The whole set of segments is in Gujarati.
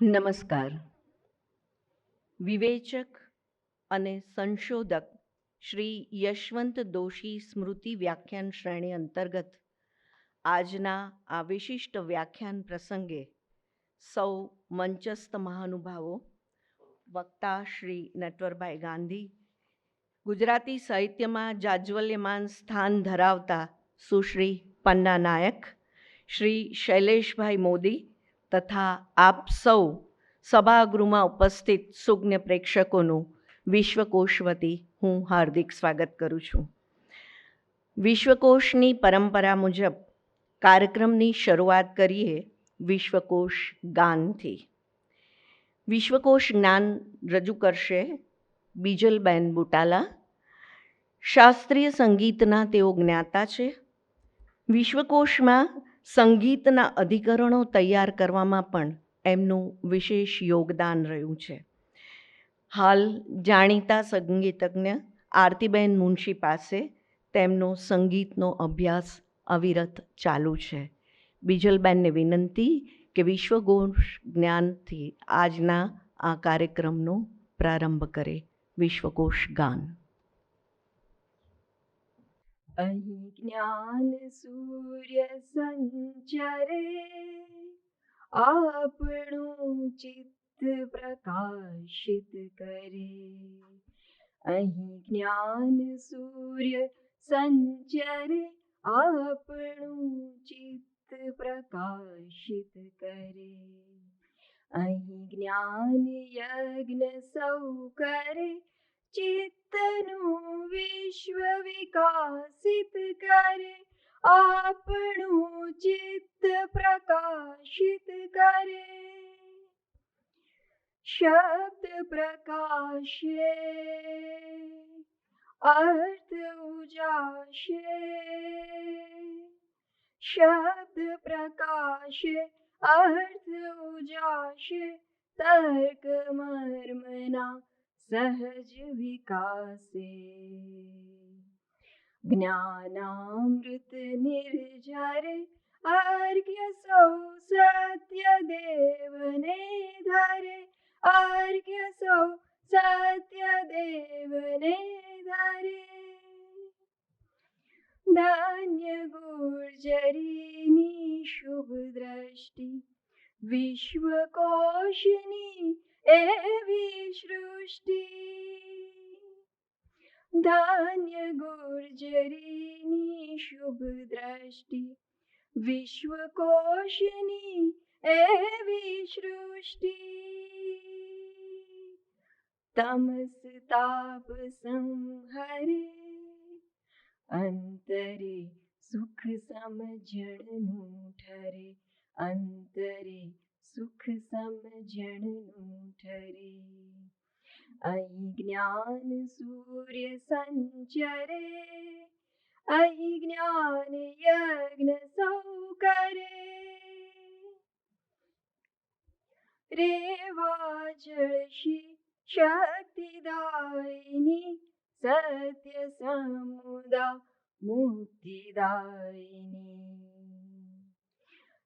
નમસ્કાર. વિવેચક અને સંશોધક શ્રી યશવંત દોશી સ્મૃતિ વ્યાખ્યાન શ્રેણી અંતર્ગત આજના આ વિશિષ્ટ વ્યાખ્યાન પ્રસંગે સૌ મંચસ્થ મહાનુભાવો, વક્તા શ્રી નટવરભાઈ ગાંધી, ગુજરાતી સાહિત્યમાં જાજ્વલ્યમાન સ્થાન ધરાવતા સુશ્રી પન્ના નાયક, શ્રી શૈલેષભાઈ મોદી તથા આપ સૌ સભાગૃહમાં ઉપસ્થિત સુજ્ઞ પ્રેક્ષકોનું વિશ્વકોશ વતી હું હાર્દિક સ્વાગત કરું છું. વિશ્વકોશની પરંપરા મુજબ કાર્યક્રમની શરૂઆત કરીએ વિશ્વકોશ ગાનથી. વિશ્વકોશ જ્ઞાન રજૂ કરશે બીજલબેન બુટાલા. શાસ્ત્રીય સંગીતના તેઓ જ્ઞાતા છે. વિશ્વકોશમાં સંગીતના અધિકરણો તૈયાર કરવામાં પણ એમનું વિશેષ યોગદાન રહ્યું છે. હાલ જાણીતા સંગીતજ્ઞ આરતીબેન મુનશી પાસે તેમનો સંગીતનો અભ્યાસ અવિરત ચાલુ છે. બીજલબેનને વિનંતી કે વિશ્વકોશ જ્ઞાનથી આજના આ કાર્યક્રમનો પ્રારંભ કરે. વિશ્વકોશ ગાન. અહીં જ્ઞાન સૂર્ય સંચરે, આપણું ચિત્ત પ્રકાશિત કરે. અહીં જ્ઞાન સૂર્ય સંચરે, આપણું ચિત્ત પ્રકાશિત કરે. અહીં જ્ઞાન યજ્ઞ સૌ કરે, ચિત્તનું વિશ્વ વિકાસિત કરે. આપણું ચિત્ત પ્રકાશિત કરે. શબ્દ પ્રકાશે, અર્થ ઉજાશે. શબ્દ પ્રકાશે, અર્થ ઉજાશે. તર્ક મર્મના સહજ વિકાસે. જ્ઞાનામૃત નિર્ઝરે, અર્ઘ્ય સૌ સત્ય દેવને ધરે. અર્ઘ્ય સૌ સત્ય દેવને ધરે. ધન્ય ગુર્જરીની શુભ દ્રષ્ટિ, વિશ્વકોશની એવી સૃષ્ટિ. ધન્ય ગુર્જરીની શુભ દ્રષ્ટિ, વિશ્વકોશની એવી સૃષ્ટિ. તમસ તાપ સંહરે, અંતરે સુખ સમજણનું ઠરે. અંતરે સુખ સમજણનું ઠરે. અહીં જ્ઞાન સૂર્ય સંચરે, અહીં જ્ઞાન યજ્ઞ સૌ કરે. રેવા જળશી શક્તિદાયિની, સત્ય સમુદા મુક્તિદાયિની.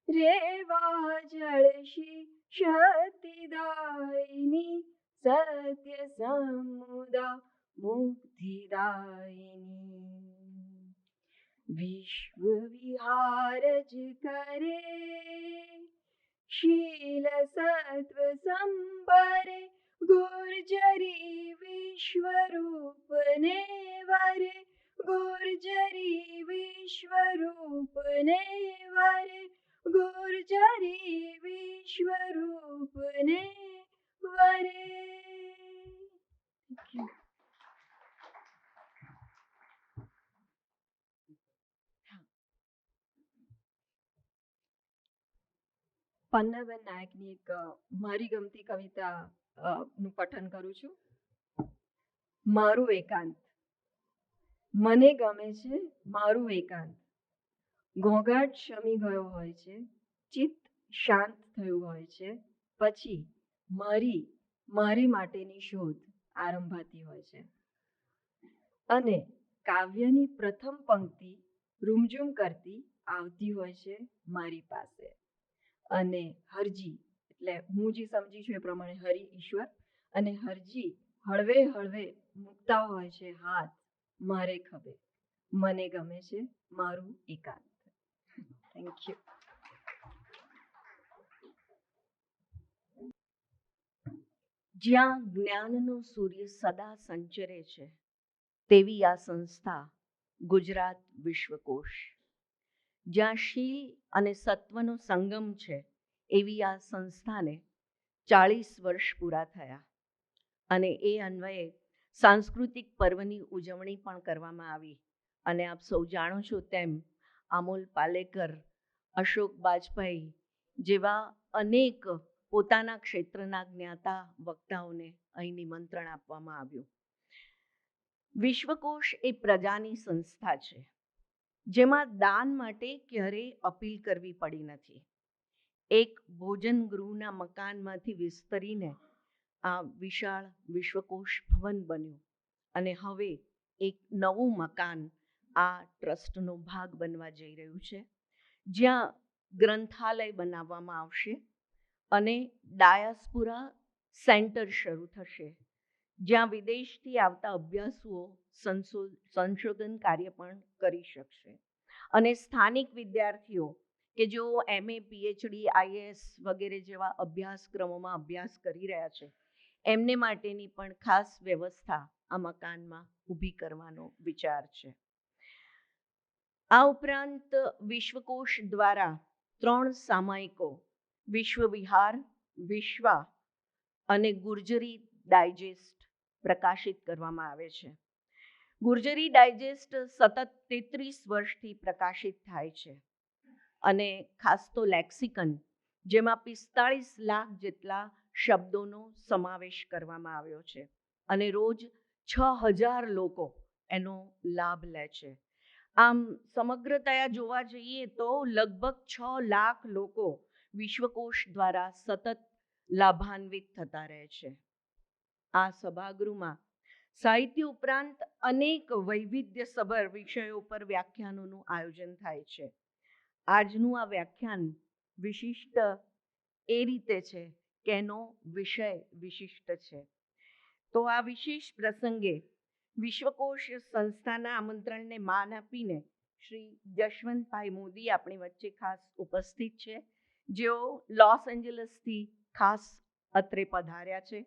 રેવા જળશી શક્તિદાયિની, સત્ય સમુદા મુક્તિદાયિની. વિશ્વ વિહાર જ કરે, શીલ સત્વ સંભરે. ગુર્જરી વિશ્વરૂપને વરે. ગુર્જરી વિશ્વરૂપને વરે. ગુર્જરી વિશ્વરૂપને વરે. પન્નાબેન નાયકની એક મારી ગમતી કવિતા નું પઠન કરું છું. મારું એકાંત. મને ગમે છે મારું એકાંત. ઘોંઘાટ શમી ગયો હોય છે, ચિત્ત શાંત થયું હોય છે. પછી મારી માટેની શોધ આરંભાતી હોય છે. અને કાવ્યની પ્રથમ પંક્તિ રૂમઝૂમ કરતી આવતી હોય છે મારી પાસે. અને હરજી એટલે હું જે સમજી છું એ પ્રમાણે હરિ ઈશ્વર અને હરજી હળવે હળવે મૂકતા હોય છે હાથ મારે ખભે, મને ગમે છે મારું એકાંત. Thank you. જ્યાં જ્ઞાનનો સૂર્ય સદા સંચરે છે તેવી આ સંસ્થા ગુજરાત વિશ્વકોશ. જ્યાં શીલ અને સત્વનો સંગમ છે એવી આ સંસ્થાને 40 વર્ષ પૂરા થયા અને એ અન્વયે સાંસ્કૃતિક પર્વની ઉજવણી પણ કરવામાં આવી. અને આપ સૌ જાણો છો તેમ અમોલ પાલેકર, અશોક બાજપાઈ જેવા અનેક પોતાના ક્ષેત્રના જ્ઞાતા વક્તાઓને અહીં નિમંત્રણ આપવામાં આવ્યું. વિશ્વકોશ એ પ્રજાની સંસ્થા છે જેમાં દાન માટે ક્યારેય અપીલ કરવી પડી નથી. એક ભોજન ગૃહના મકાનમાંથી વિસ્તરીને આ વિશાળ વિશ્વકોશ ભવન બન્યું અને હવે એક નવું મકાન આ ટ્રસ્ટનો ભાગ બનવા જઈ રહ્યું છે, જ્યાં ગ્રંથાલય બનાવવામાં આવશે અને ડાયાસ્પોરા સેન્ટર શરૂ થશે, જ્યાં વિદેશથી આવતા અભ્યાસુઓ સંશોધન કાર્ય પણ કરી શકશે અને સ્થાનિક વિદ્યાર્થીઓ કે જેઓ MA, PhD, IAS વગેરે જેવા અભ્યાસક્રમોમાં અભ્યાસ કરી રહ્યા છે એમને માટેની પણ ખાસ વ્યવસ્થા આ મકાનમાં ઊભી કરવાનો વિચાર છે. આ ઉપરાંત વિશ્વકોશ દ્વારા 3 સામાયિકો વિશ્વ વિહાર, વિશ્વા અને ગુર્જરી ડાયજેસ્ટ પ્રકાશિત કરવામાં આવે છે. ગુર્જરી ડાયજેસ્ટ સતત 33 વર્ષથી પ્રકાશિત થાય છે અને ખાસ તો લેક્સિકન, જેમાં 45 લાખ જેટલા શબ્દોનો સમાવેશ કરવામાં આવ્યો છે અને રોજ 6000 લોકો એનો લાભ લે છે. આમ સમગ્રતયા જોવા જઈએ તો લગભગ 6 લાખ લોકો વિશ્વકોશ દ્વારા સતત લાભાન્વિત થતા રહે છે. આ સભાગૃહમાં સાહિત્ય ઉપરાંત અનેક વૈવિધ્યસભર વિષયો પર વ્યાખ્યાનોનું આયોજન થાય છે. આજનું આ વ્યાખ્યાન વિશિષ્ટ એ રીતે છે કે એનો વિષય વિશિષ્ટ છે. તો આ વિશેષ પ્રસંગે વિશ્વકોશ સંસ્થાના આમંત્રણને માન આપીને શ્રી જશવંતભાઈ મોદી આપણી વચ્ચે ખાસ ઉપસ્થિત છે, જેઓ લોસ એન્જલસથી ખાસ અત્રે પધાર્યા છે.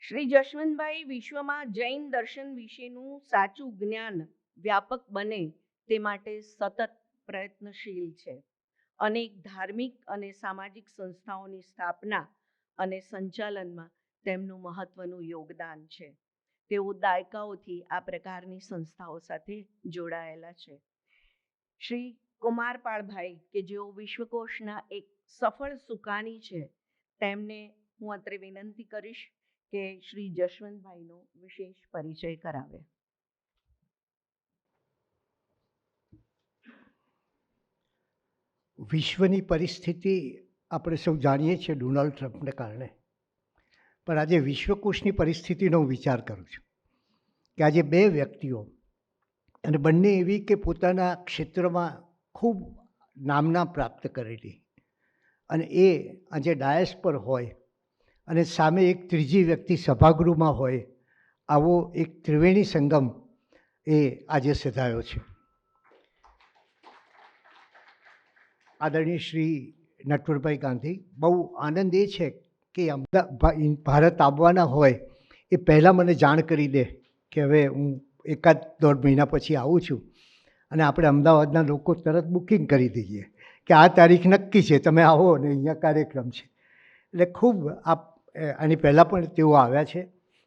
શ્રી જશવંતભાઈ વિશ્વમાં જૈન દર્શન વિશેનું સાચું જ્ઞાન વ્યાપક બને તે માટે સતત પ્રયત્નશીલ છે. અનેક ધાર્મિક અને સામાજિક સંસ્થાઓની સ્થાપના અને સંચાલનમાં તેમનું મહત્વનું યોગદાન છે. તેઓ દાયકાઓથી આ પ્રકારની સંસ્થાઓ સાથે જોડાયેલા છે. શ્રી કુમારપાળભાઈ કે જેઓ વિશ્વકોશના એક સફળ સુકાની છે, તેમને હું અત્રે વિનંતી કરીશ કે શ્રી જશવંતભાઈનો વિશેષ પરિચય કરાવે. વિશ્વની પરિસ્થિતિ આપણે સૌ જાણીએ છીએ ડોનાલ્ડ ટ્રમ્પને કારણે, પણ આજે વિશ્વકોશની પરિસ્થિતિનો હું વિચાર કરું છું કે આજે 2 વ્યક્તિઓ અને બંને એવી કે પોતાના ક્ષેત્રમાં ખૂબ નામના પ્રાપ્ત કરેલી, અને એ આજે ડાયસ પર હોય અને સામે એક ત્રીજી વ્યક્તિ સભાગૃહમાં હોય, આવો એક ત્રિવેણી સંગમ એ આજે સધાયો છે. આદરણીય શ્રી નટવરભાઈ ગાંધી, બહુ આનંદ એ છે કે ભારત આવવાના હોય એ પહેલાં મને જાણ કરી દે કે હવે હું 1-1.5 મહિના પછી આવું છું, અને આપણે અમદાવાદના લોકો તરત બુકિંગ કરી દઈએ કે આ તારીખ નક્કી છે, તમે આવો અને અહીંયા કાર્યક્રમ છે. એટલે ખૂબ આની પહેલાં પણ તેઓ આવ્યા છે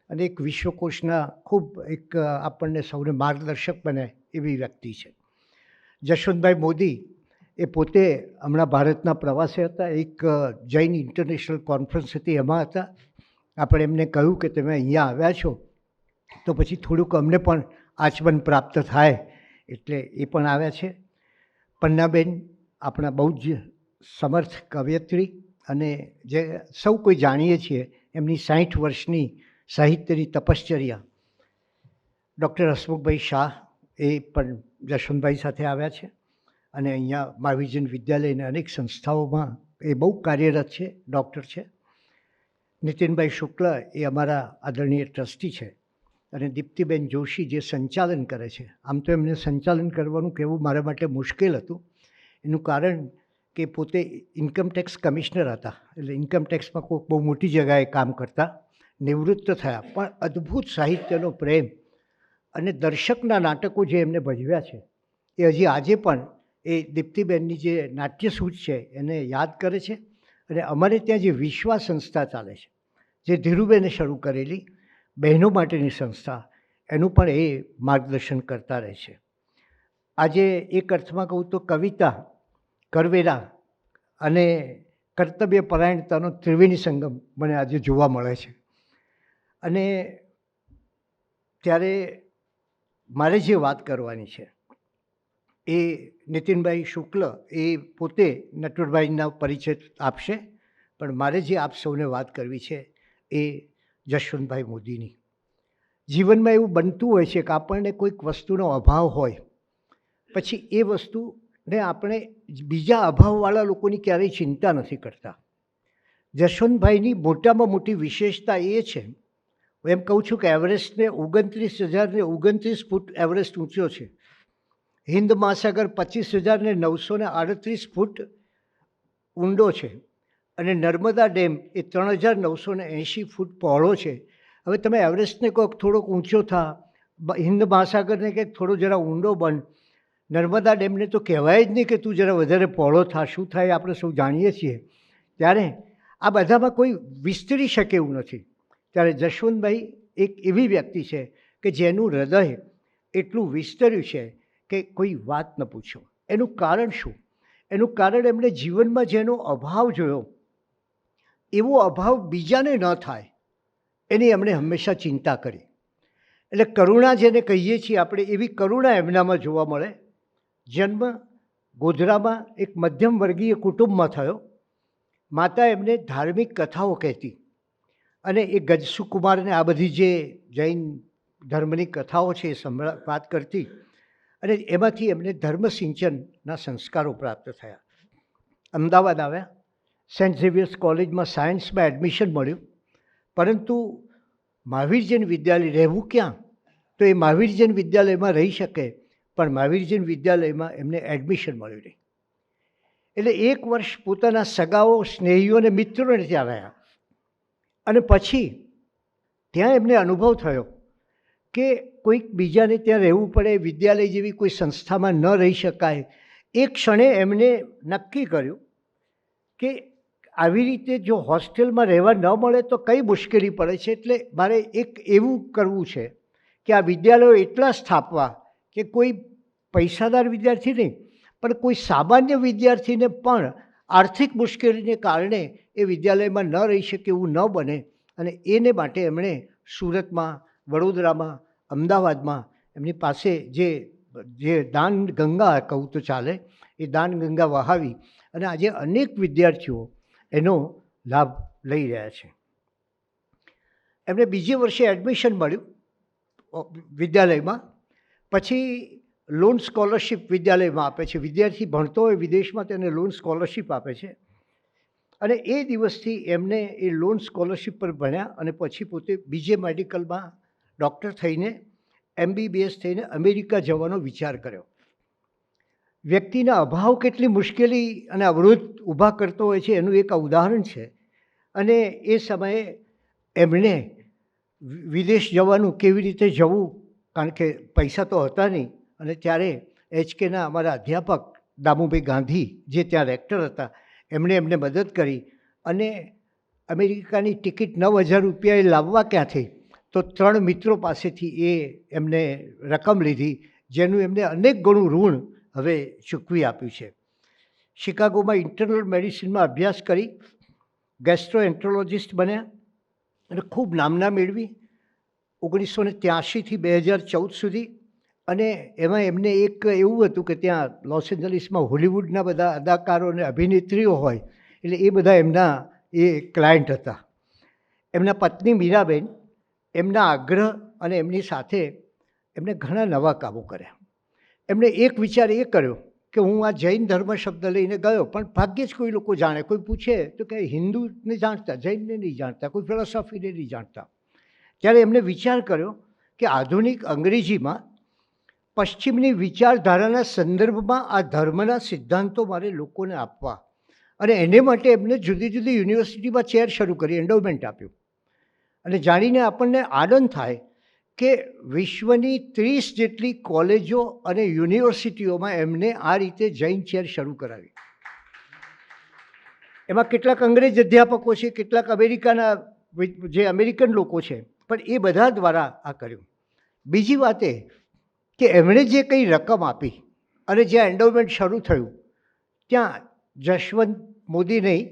અને એક વિશ્વકોશના ખૂબ એક આપણને સૌને માર્ગદર્શક બને એવી વ્યક્તિ છે. જશવંતભાઈ મોદી એ પોતે હમણાં ભારતના પ્રવાસે હતા, એક જૈન ઇન્ટરનેશનલ કોન્ફરન્સ હતી એમાં હતા. આપણે એમને કહ્યું કે તમે અહીંયા આવ્યા છો તો પછી થોડુંક અમને પણ આચમન પ્રાપ્ત થાય, એટલે એ પણ આવ્યા છે. પન્નાબેન આપણા બહુ જ સમર્થ કવયત્રી અને જે સૌ કોઈ જાણીએ છીએ એમની 60 વર્ષની સાહિત્યની તપશ્ચર્યા. ડૉક્ટર હસમુખભાઈ શાહ એ પણ જશવંતભાઈ સાથે આવ્યા છે અને અહીંયા મહાવિજન વિદ્યાલય અને અનેક સંસ્થાઓમાં એ બહુ કાર્યરત છે, ડૉક્ટર છે. નીતિનભાઈ શુક્લ એ અમારા આદરણીય ટ્રસ્ટી છે અને દીપ્તિબેન જોશી જે સંચાલન કરે છે. આમ તો એમને સંચાલન કરવાનું કહેવું મારા માટે મુશ્કેલ હતું. એનું કારણ કે પોતે ઇન્કમટેક્સ કમિશનર હતા, એટલે ઇન્કમટેક્સમાં કોઈક બહુ મોટી જગાએ કામ કરતા, નિવૃત્ત થયા, પણ અદ્ભુત સાહિત્યનો પ્રેમ અને દર્શકના નાટકો જે એમને ભજવ્યા છે એ હજી આજે પણ એ દીપ્તિબેનની જે નાટ્યસૂચ છે એને યાદ કરે છે. અને અમારે ત્યાં જે વિશ્વા સંસ્થા ચાલે છે, જે ધીરુબેને શરૂ કરેલી બહેનો માટેની સંસ્થા, એનું પણ એ માર્ગદર્શન કરતા રહે છે. આજે એક અર્થમાં કહું તો કવિતા, કરવેરા અને કર્તવ્ય પરાયણતાનો ત્રિવેણી સંગમ મને આજે જોવા મળે છે. અને ત્યારે મારે જે વાત કરવાની છે એ નીતિનભાઈ શુક્લ એ પોતે નટવરભાઈના પરિચય આપશે, પણ મારે જે આપ સૌને વાત કરવી છે એ જશવંતભાઈ મોદીની. જીવનમાં એવું બનતું હોય છે કે આપણને કોઈક વસ્તુનો અભાવ હોય, પછી એ વસ્તુને આપણે બીજા અભાવવાળા લોકોની ક્યારેય ચિંતા નથી કરતા. જશવંતભાઈની મોટામાં મોટી વિશેષતા એ છે, હું એમ કહું છું કે એવરેસ્ટને 29,029 ફૂટ એવરેસ્ટ ઊંચો છે. હિન્દ મહાસાગર 25,938 ફૂટ ઊંડો છે અને નર્મદા ડેમ એ 3,980 ફૂટ પહોળો છે. હવે તમે એવરેસ્ટને કહો થોડોક ઊંચો થા, હિન્દ મહાસાગરને કંઈક થોડો જરા ઊંડો બન, નર્મદા ડેમને તો કહેવાય જ નહીં કે તું જરા વધારે પહોળો થા, શું થાય આપણે સૌ જાણીએ છીએ. ત્યારે આ બધામાં કોઈ વિસ્તરી શકે એવું નથી. ત્યારે જશવંતભાઈ એક એવી વ્યક્તિ છે કે જેનું હૃદય એટલું વિસ્તર્યું છે કે કોઈ વાત ન પૂછો. એનું કારણ શું? એનું કારણ એમણે જીવનમાં જેનો અભાવ જોયો, એવો અભાવ બીજાને ન થાય એની એમણે હંમેશા ચિંતા કરી. એટલે કરુણા જેને કહીએ છીએ આપણે, એવી કરુણા એમનામાં જોવા મળે. જન્મ ગોધરામાં એક મધ્યમ વર્ગીય કુટુંબમાં થયો. માતા એમને ધાર્મિક કથાઓ કહેતી અને એ ગજસુકુમારને આ બધી જે જૈન ધર્મની કથાઓ છે એ વાત કરતી અને એમાંથી એમને ધર્મસિંચનના સંસ્કારો પ્રાપ્ત થયા. અમદાવાદ આવ્યા, સેન્ટ ઝેવિયર્સ કોલેજમાં સાયન્સમાં એડમિશન મળ્યું, પરંતુ મહાવીર જૈન વિદ્યાલય રહેવું ક્યાં? તો એ મહાવીર જૈન વિદ્યાલયમાં રહી શકે, પણ મહાવીર જૈન વિદ્યાલયમાં એમને એડમિશન મળ્યું નહીં. એટલે એક વર્ષ પોતાના સગાઓ, સ્નેહીઓ અને મિત્રોને ત્યાં રહ્યા અને પછી ત્યાં એમને અનુભવ થયો કે કોઈક બીજાને ત્યાં રહેવું પડે, વિદ્યાલય જેવી કોઈ સંસ્થામાં ન રહી શકાય. એ ક્ષણે એમને નક્કી કર્યું કે આવી રીતે જો હોસ્ટેલમાં રહેવા ન મળે તો કઈ મુશ્કેલી પડે છે, એટલે મારે એક એવું કરવું છે કે આ વિદ્યાલયો એટલા સ્થાપવા કે કોઈ પૈસાદાર વિદ્યાર્થી નહીં, પણ કોઈ સામાન્ય વિદ્યાર્થીને પણ આર્થિક મુશ્કેલીને કારણે એ વિદ્યાલયમાં ન રહી શકે એવું ન બને. અને એને માટે એમણે સુરતમાં, વડોદરામાં, અમદાવાદમાં એમની પાસે જે દાન ગંગા કહું તો ચાલે, એ દાન ગંગા વહાવી અને આજે અનેક વિદ્યાર્થીઓ એનો લાભ લઈ રહ્યા છે. એમને બીજે વર્ષે એડમિશન મળ્યું વિદ્યાલયમાં. પછી લોન સ્કોલરશિપ વિદ્યાલયમાં આપે છે. વિદ્યાર્થી ભણતો હોય વિદેશમાં તેને લોન સ્કોલરશિપ આપે છે અને એ દિવસથી એમને એ લોન સ્કોલરશિપ પર ભણ્યા અને પછી પોતે બીજે મેડિકલમાં ડૉક્ટર થઈને MBBS થઈને અમેરિકા જવાનો વિચાર કર્યો. વ્યક્તિના અભાવ કેટલી મુશ્કેલી અને અવરોધ ઊભા કરતો હોય છે એનું એક ઉદાહરણ છે. અને એ સમયે એમણે વિદેશ જવાનું કેવી રીતે જવું, કારણ કે પૈસા તો હતા નહીં. અને ત્યારે HKના અમારા અધ્યાપક દામુભાઈ ગાંધી જે ત્યાં રેક્ટર હતા, એમણે એમને મદદ કરી અને અમેરિકાની ટિકિટ 9,000 રૂપિયા એ લાવવા ક્યાંથી, તો 3 મિત્રો પાસેથી એ એમને રકમ લીધી, જેનું એમને અનેક ગણું ઋણ હવે ચૂકવી આપ્યું છે. શિકાગોમાં ઇન્ટરનલ મેડિસિનમાં અભ્યાસ કરી ગેસ્ટ્રોએન્ટ્રોલોજિસ્ટ બન્યા અને ખૂબ નામના મેળવી 1983થી 2014 સુધી. અને એમાં એમને એક એવું હતું કે ત્યાં લોસ એન્જલિસમાં હોલિવૂડના બધા અદાકારો અને અભિનેત્રીઓ હોય, એટલે એ બધા એમના એ ક્લાયન્ટ હતા. એમના પત્ની મીરાબેન એમના આગ્રહ અને એમની સાથે એમણે ઘણા નવા કામો કર્યા. એમણે એક વિચાર એ કર્યો કે હું આ જૈન ધર્મ શબ્દ લઈને ગયો, પણ ભાગ્યે જ કોઈ લોકો જાણે. કોઈ પૂછે તો કે હિન્દુને જાણતા, જૈનને નહીં જાણતા, કોઈ ફિલોસોફીને નહીં જાણતા. ત્યારે એમણે વિચાર કર્યો કે આધુનિક અંગ્રેજીમાં પશ્ચિમની વિચારધારાના સંદર્ભમાં આ ધર્મના સિદ્ધાંતો મારે લોકોને આપવા, અને એને માટે એમને જુદી જુદી યુનિવર્સિટીમાં ચેર શરૂ કરી, એન્ડોવમેન્ટ આપ્યું. અને જાણીને આપણને આનંદ થાય કે વિશ્વની 30 જેટલી કોલેજો અને યુનિવર્સિટીઓમાં એમને આ રીતે જૈન ચેર શરૂ કરાવી. એમાં કેટલાક અંગ્રેજ અધ્યાપકો છે, કેટલાક અમેરિકાના જે અમેરિકન લોકો છે, પણ એ બધા દ્વારા આ કર્યું. બીજી વાત એ કે એમણે જે કંઈ રકમ આપી અને જ્યાં એન્ડોવમેન્ટ શરૂ થયું ત્યાં જશવંત મોદી નહીં,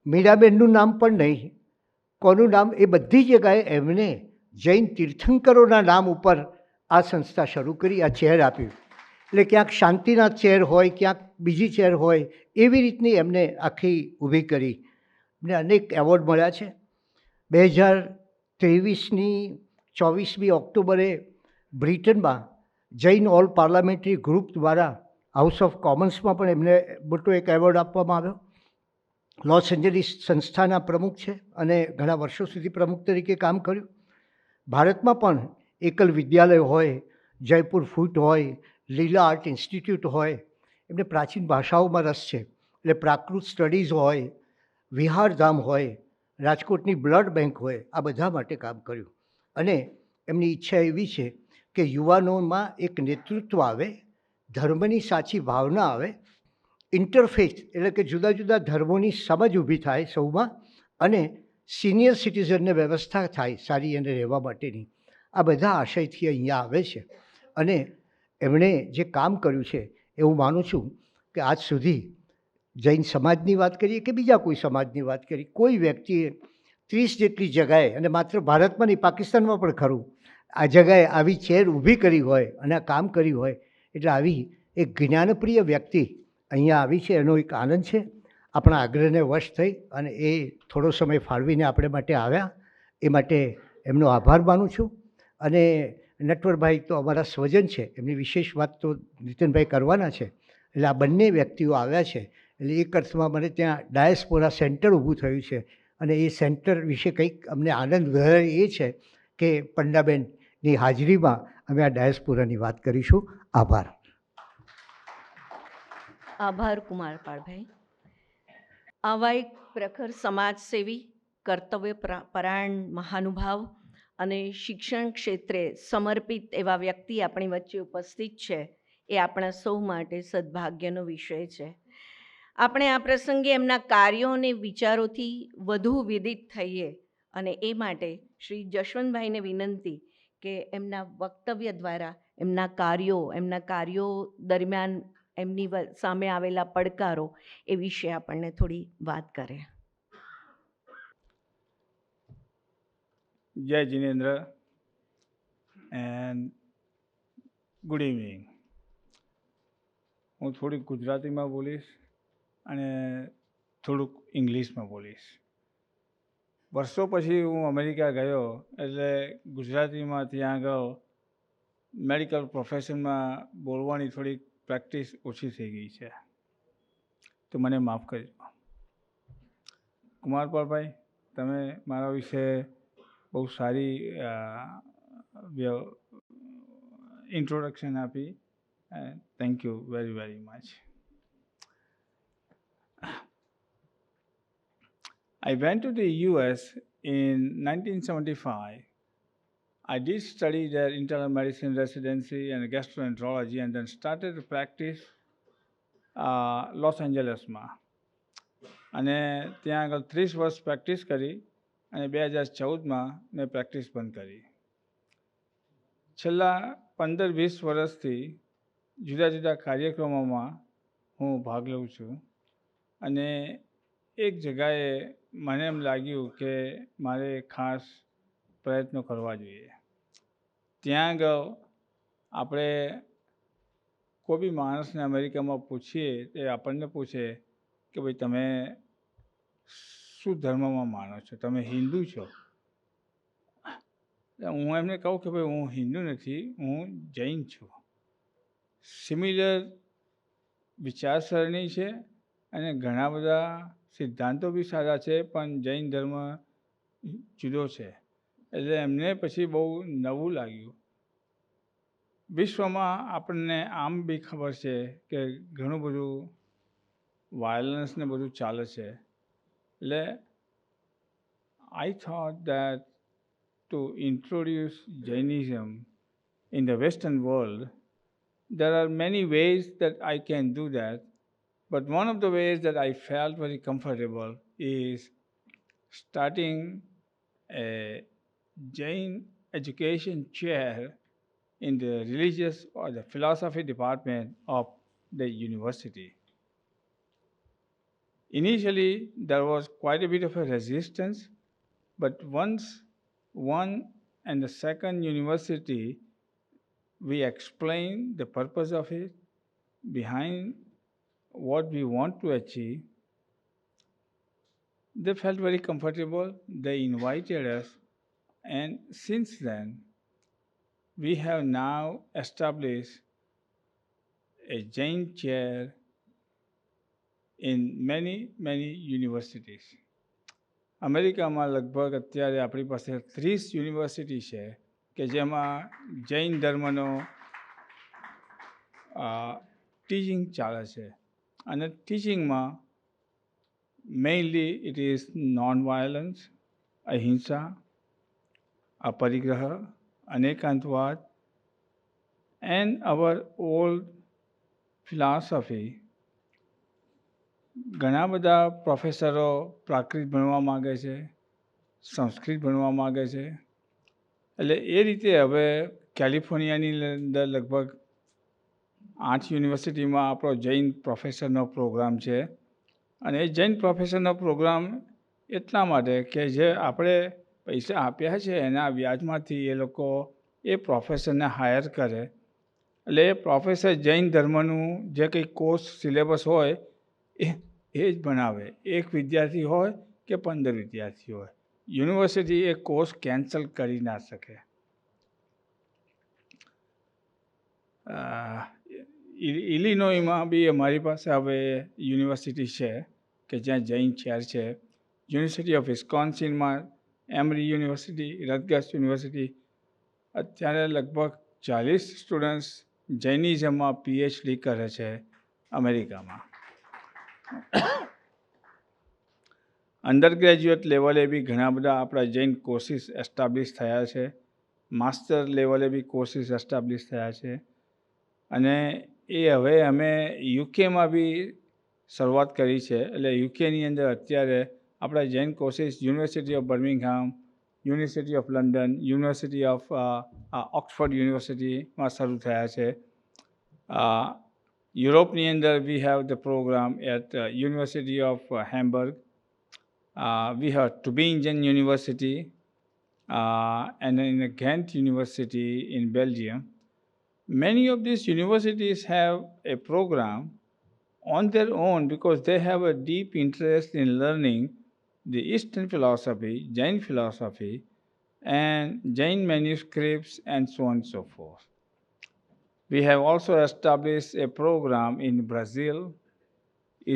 મીરાબેનનું નામ પણ નહીં, કોનું નામ, એ બધી જગ્યાએ એમને જૈન તીર્થંકરોના નામ ઉપર આ સંસ્થા શરૂ કરી, આ ચેર આપ્યું. એટલે ક્યાંક શાંતિનાથ ચેર હોય, ક્યાંક બીજી ચેર હોય, એવી રીતની એમને આખી ઊભી કરી. એમને અનેક એવોર્ડ મળ્યા છે. 2023ની 24મી ઓક્ટોબરે બ્રિટનમાં જૈન ઓલ પાર્લામેન્ટરી ગ્રુપ દ્વારા હાઉસ ઓફ કોમન્સમાં પણ એમને મોટો એક એવોર્ડ આપવામાં આવ્યો. લોસ એન્જલિસ સંસ્થાના પ્રમુખ છે અને ઘણા વર્ષો સુધી પ્રમુખ તરીકે કામ કર્યું. ભારતમાં પણ એકલ વિદ્યાલય હોય, જયપુર ફૂટ હોય, લીલા આર્ટ ઇન્સ્ટિટ્યૂટ હોય, એમને પ્રાચીન ભાષાઓમાં રસ છે, એટલે પ્રાકૃત સ્ટડીઝ હોય, વિહારધામ હોય, રાજકોટની બ્લડ બેંક હોય, આ બધા માટે કામ કર્યું. અને એમની ઈચ્છા એવી છે કે યુવાનોમાં એક નેતૃત્વ આવે, ધર્મની સાચી ભાવના આવે, ઇન્ટરફેથ એટલે કે જુદા જુદા ધર્મોની સમજ ઊભી થાય સૌમાં, અને સિનિયર સિટીઝનને વ્યવસ્થા થાય સારી એને રહેવા માટેની. આ બધા આશયથી અહીંયા આવે છે. અને એમણે જે કામ કર્યું છે એવું માનું છું કે આજ સુધી જૈન સમાજની વાત કરીએ કે બીજા કોઈ સમાજની વાત કરીએ, કોઈ વ્યક્તિએ 30 જેટલી જગાએ, અને માત્ર ભારતમાં નહીં પાકિસ્તાનમાં પણ ખરું, આ જગાએ આવી ચેર ઊભી કરી હોય અને આ કામ કર્યું હોય, એટલે આવી એક જ્ઞાનપ્રિય વ્યક્તિ અહીંયા આવી છે, એનો એક આનંદ છે. આપણા આગ્રહને વશ થઈ અને એ થોડો સમય ફાળવીને આપણે માટે આવ્યા, એ માટે એમનો આભાર માનું છું. અને નટવરભાઈ તો અમારા સ્વજન છે, એમની વિશેષ વાત તો નીતિનભાઈ કરવાના છે. એટલે આ બંને વ્યક્તિઓ આવ્યા છે, એટલે એક અર્થમાં મને ત્યાં ડાયસ્પોરા સેન્ટર ઊભું થયું છે. અને એ સેન્ટર વિશે કંઈક અમને આનંદ વધારે એ છે કે પંડાબેનની હાજરીમાં અમે આ ડાયસ્પોરાની વાત કરીશું. આભાર. આભાર કુમારપાળભાઈ. આવા એક પ્રખર સમાજસેવી, કર્તવ્ય પરાયણ મહાનુભાવ અને શિક્ષણ ક્ષેત્રે સમર્પિત એવા વ્યક્તિ આપણી વચ્ચે ઉપસ્થિત છે, એ આપણા સૌ માટે સદભાગ્યનો વિષય છે. આપણે આ પ્રસંગે એમના કાર્યો અને વિચારોથી વધુ વિદિત થઈએ, અને એ માટે શ્રી જશવંતભાઈને વિનંતી કે એમના વક્તવ્ય દ્વારા એમના કાર્યો દરમિયાન એમની સામે આવેલા પડકારો એ વિશે આપણને થોડી વાત કરે. જય જિનેન્દ્ર એન્ડ ગુડ ઇવનિંગ. હું થોડીક ગુજરાતીમાં બોલીશ અને થોડુંક ઇંગ્લિશમાં બોલીશ. વર્ષો પછી હું અમેરિકા ગયો, એટલે ગુજરાતીમાં ત્યાં આગળ મેડિકલ પ્રોફેશનમાં બોલવાની થોડીક પ્રેક્ટિસ ઓછી થઈ ગઈ છે, તો મને માફ કરજો. કુમારપાળભાઈ, તમે મારા વિશે બહુ સારી ઇન્ટ્રોડક્શન આપી. Thank you very very much. I went to the US in 1975. I did study their internal medicine residency and gastroenterology, and then started to practice Los Angelesમાં. અને ત્યાં આગળ 30 વર્ષ પ્રેક્ટિસ કરી અને 2014માં મેં પ્રેક્ટિસ બંધ કરી. છેલ્લા 15-20 વર્ષથી જુદા જુદા કાર્યક્રમોમાં હું ભાગ લઉં છું. અને એક જગાએ મને એમ લાગ્યું કે મારે ખાસ પ્રયત્નો કરવા જોઈએ. ત્યાં આગળ આપણે કોઈ બી માણસને અમેરિકામાં પૂછીએ, તે આપણને પૂછે કે ભાઈ તમે શું ધર્મમાં માનો છો, તમે હિન્દુ છો? હું એમને કહું કે ભાઈ હું હિન્દુ નથી, હું જૈન છું. સિમિલર વિચારસરણી છે અને ઘણા બધા સિદ્ધાંતો બી સારા છે, પણ જૈન ધર્મ જુદો છે. એટલે એમને પછી બહુ નવું લાગ્યું. વિશ્વમાં આપણને આમ બી ખબર છે કે ઘણું બધું વાયલન્સ ને બધું ચાલે છે. એટલે I thought that to introduce Jainism in the Western world, there are many ways that I can do that, but one of the ways that I felt very comfortable is starting a Jain education chair in the religious or the philosophy department of the university. Initially, there was quite a bit of a resistance, but once one and the second university, we explained the purpose of it, behind what we want to achieve, they felt very comfortable. They invited us, and since then, we have now established a Jain chair in many universities. અમેરિકામાં લગભગ અત્યારે આપણી પાસે 30 યુનિવર્સિટી છે કે જેમાં જૈન ધર્મનો ટીચિંગ ચાલે છે. અને ટીચિંગમાં mainly it is nonviolence, ahimsa, aparigraha, anekantavada, and our old philosophy. ઘણા બધા પ્રોફેસરો પ્રાકૃત ભણવા માગે છે, સંસ્કૃત ભણવા માગે છે. એટલે એ રીતે હવે કેલિફોર્નિયાની અંદર લગભગ 8 યુનિવર્સિટીમાં આપણો જૈન પ્રોફેસરનો પ્રોગ્રામ છે. અને એ જૈન પ્રોફેસરનો પ્રોગ્રામ એટલા માટે કે જે આપણે પૈસા આપ્યા છે એના વ્યાજમાંથી એ લોકો એ પ્રોફેસરને હાયર કરે. એટલે એ પ્રોફેસર જૈન ધર્મનું જે કંઈ કોર્સ સિલેબસ હોય એ જ ભણાવે. એક વિદ્યાર્થી હોય કે 15 વિદ્યાર્થી હોય, યુનિવર્સિટી એ કોર્સ કેન્સલ કરી ના શકે. ઇલિનોયમાં બી અમારી પાસે હવે યુનિવર્સિટી છે કે જ્યાં જૈન ચેર છે. યુનિવર્સિટી ઓફ વિસ્કોન્સિનમાં એમરી યુનિવર્સિટી, રટગર્સ યુનિવર્સિટી, અત્યારે લગભગ 40 સ્ટુડન્ટ્સ જૈનિઝમમાં PhD કરે છે અમેરિકામાં. અંડર ગ્રેજ્યુએટ લેવલે બી ઘણા બધા આપણા જૈન કોર્સિસ એસ્ટાબ્લિશ થયા છે. માસ્ટર લેવલે બી કોર્સિસ એસ્ટાબ્લિશ થયા છે. અને એ હવે અમે યુકેમાં બી શરૂઆત કરી છે. એટલે યુકેની અંદર અત્યારે આપણા Jain courses university of Birmingham, university of London, university of Oxford યુનિવર્સિટીમાં શરૂ થયા છે. યુરોપની અંદર we have the programme at university of Hamburg, we have Tübingen University, and in Ghent University in Belgium. Many of these universities have a program on their own because they have a deep interest in learning the Eastern philosophy, Jain philosophy, and Jain manuscripts, and so on and so forth. We have also established a program in Brazil,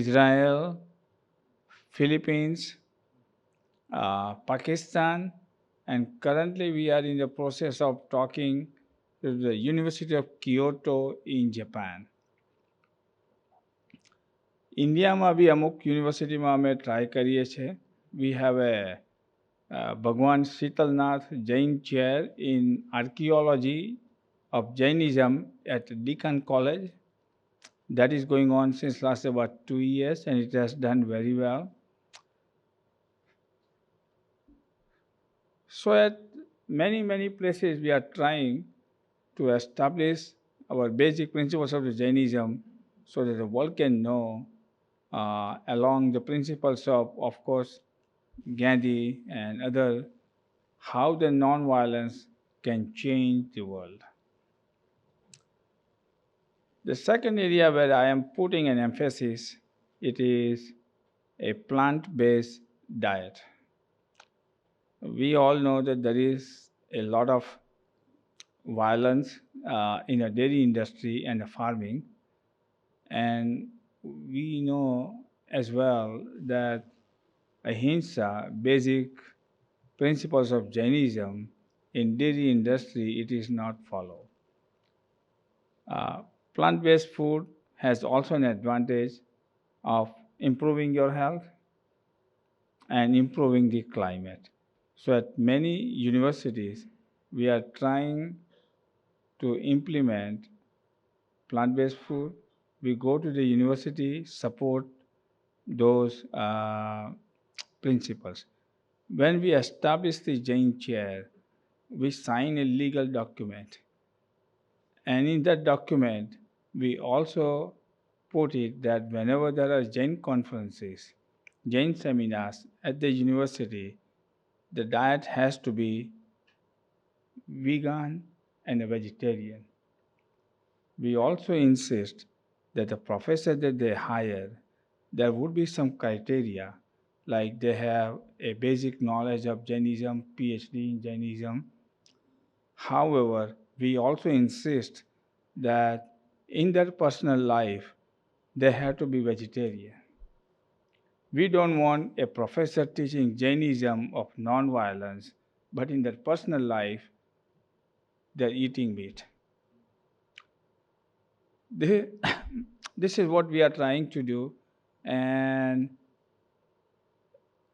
Israel, Philippines, Pakistan, and currently we are in the process of talking to the University of Kyoto in Japan. ઇન્ડિયામાં બી અમુક યુનિવર્સિટીમાં અમે ટ્રાય કરીએ છીએ. વી have a Bhagwan Shitalnath Jain chair in archaeology of Jainism at Deakin College. That is going on since last about 2 years and it has done very well. So at many places we are trying to establish our basic principles of the Jainism so that the world can know along the principles of course, Gandhi and other, how the non-violence can change the world. The second area where I am putting an emphasis, it is a plant-based diet. We all know that there is a lot of violence in the dairy industry and the farming, And we know as well that ahimsa, basic principles of Jainism, in dairy industry, it is not followed. Plant-based food has also an advantage of improving your health and improving the climate. So at many universities, we are trying to implement plant-based food. We go to the university, support those principles. When we establish the Jain chair, we sign a legal document. And in that document, we also put it that whenever there are Jain conferences, Jain seminars at the university, the diet has to be vegan and a vegetarian. We also insist that the professor that they hire, there would be some criteria, like they have a basic knowledge of Jainism, PhD in Jainism. However, we also insist that in their personal life, they have to be vegetarian. We don't want a professor teaching Jainism of non-violence, but in their personal life, they're eating meat. This is what we are trying to do, and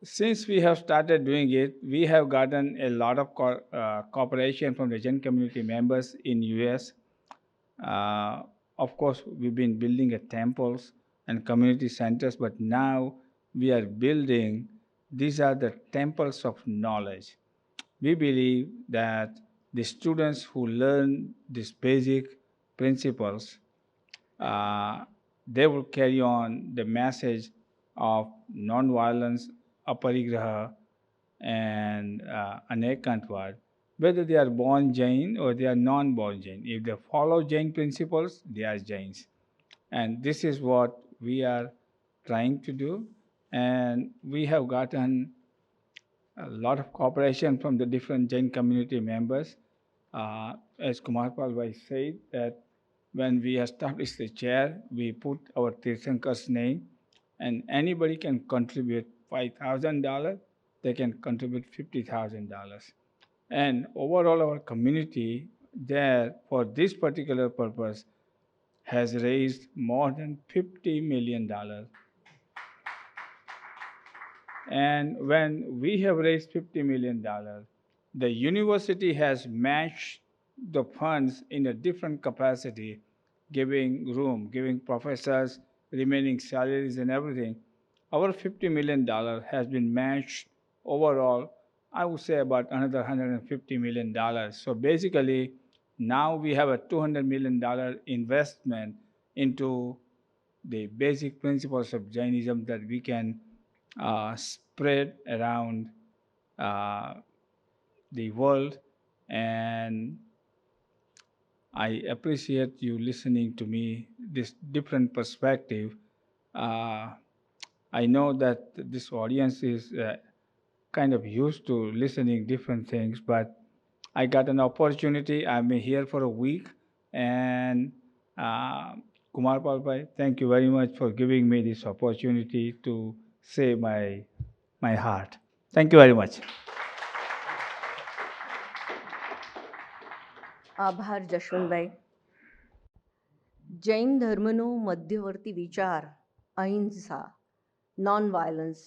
since we have started doing it, we have gotten a lot of cooperation from the Jain community members in US. Of course, we've been building temples and community centers, but now we are building, these are the temples of knowledge. We believe that the students who learn these basic principles, they will carry on the message of non-violence, aparigraha, and anekantvad, whether they are born Jain or they are non-born Jain. If they follow Jain principles, they are Jains. And this is what we are trying to do. And we have gotten a lot of cooperation from the different Jain community members. As Kumar Palbhai said, that when we established the chair, we put our Tirthankar's name, and anybody can contribute $5,000, they can contribute $50,000. And overall, our community there for this particular purpose has raised more than $50 million. And when we have raised $50 million, the university has matched the funds in a different capacity, giving room, giving professors remaining salaries and everything. Our $50 million has been matched overall, I would say about another $150 million. So basically, now we have a $200 million investment into the basic principles of Jainism that we can spread around the world. And I appreciate you listening to me, this different perspective. I know that this audience is kind of used to listening different things, but I got an opportunity. I'm here for a week, and Kumar Palbhai, thank you very much for giving me this opportunity to say my heart. Thank you very much. આભાર જશવંતભાઈ. જૈન ધર્મનો મધ્યવર્તી વિચાર અહિંસા, નોન વાયલન્સ,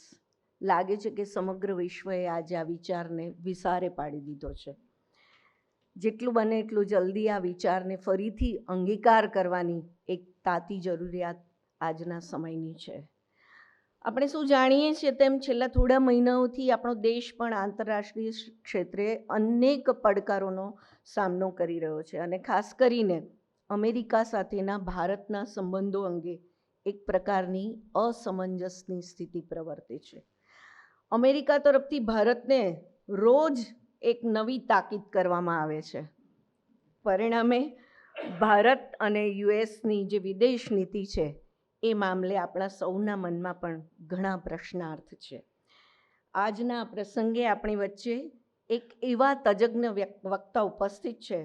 લાગે છે કે સમગ્ર વિશ્વએ આજે આ વિચારને વિસારે પાડી દીધો છે. જેટલું બને એટલું જલ્દી આ વિચારને ફરીથી અંગીકાર કરવાની એક તાતી જરૂરિયાત આજના સમયની છે. આપણે શું જાણીએ છીએ તેમ છેલ્લા થોડા મહિનાઓથી આપણો દેશ પણ આંતરરાષ્ટ્રીય ક્ષેત્રે અનેક પડકારોનો સામનો કરી રહ્યો છે અને ખાસ કરીને અમેરિકા સાથેના ભારતના સંબંધો અંગે એક પ્રકારની અસમંજસની સ્થિતિ પ્રવર્તે છે. અમેરિકા તરફથી ભારતને રોજ એક નવી તાકીદ કરવામાં આવે છે. પરિણામે ભારત અને યુએસની જે વિદેશ નીતિ છે એ મામલે આપણા સૌના મનમાં પણ ઘણા પ્રશ્નાર્થ છે. આજના પ્રસંગે આપણી વચ્ચે એક એવા તજજ્ઞ વક્તા ઉપસ્થિત છે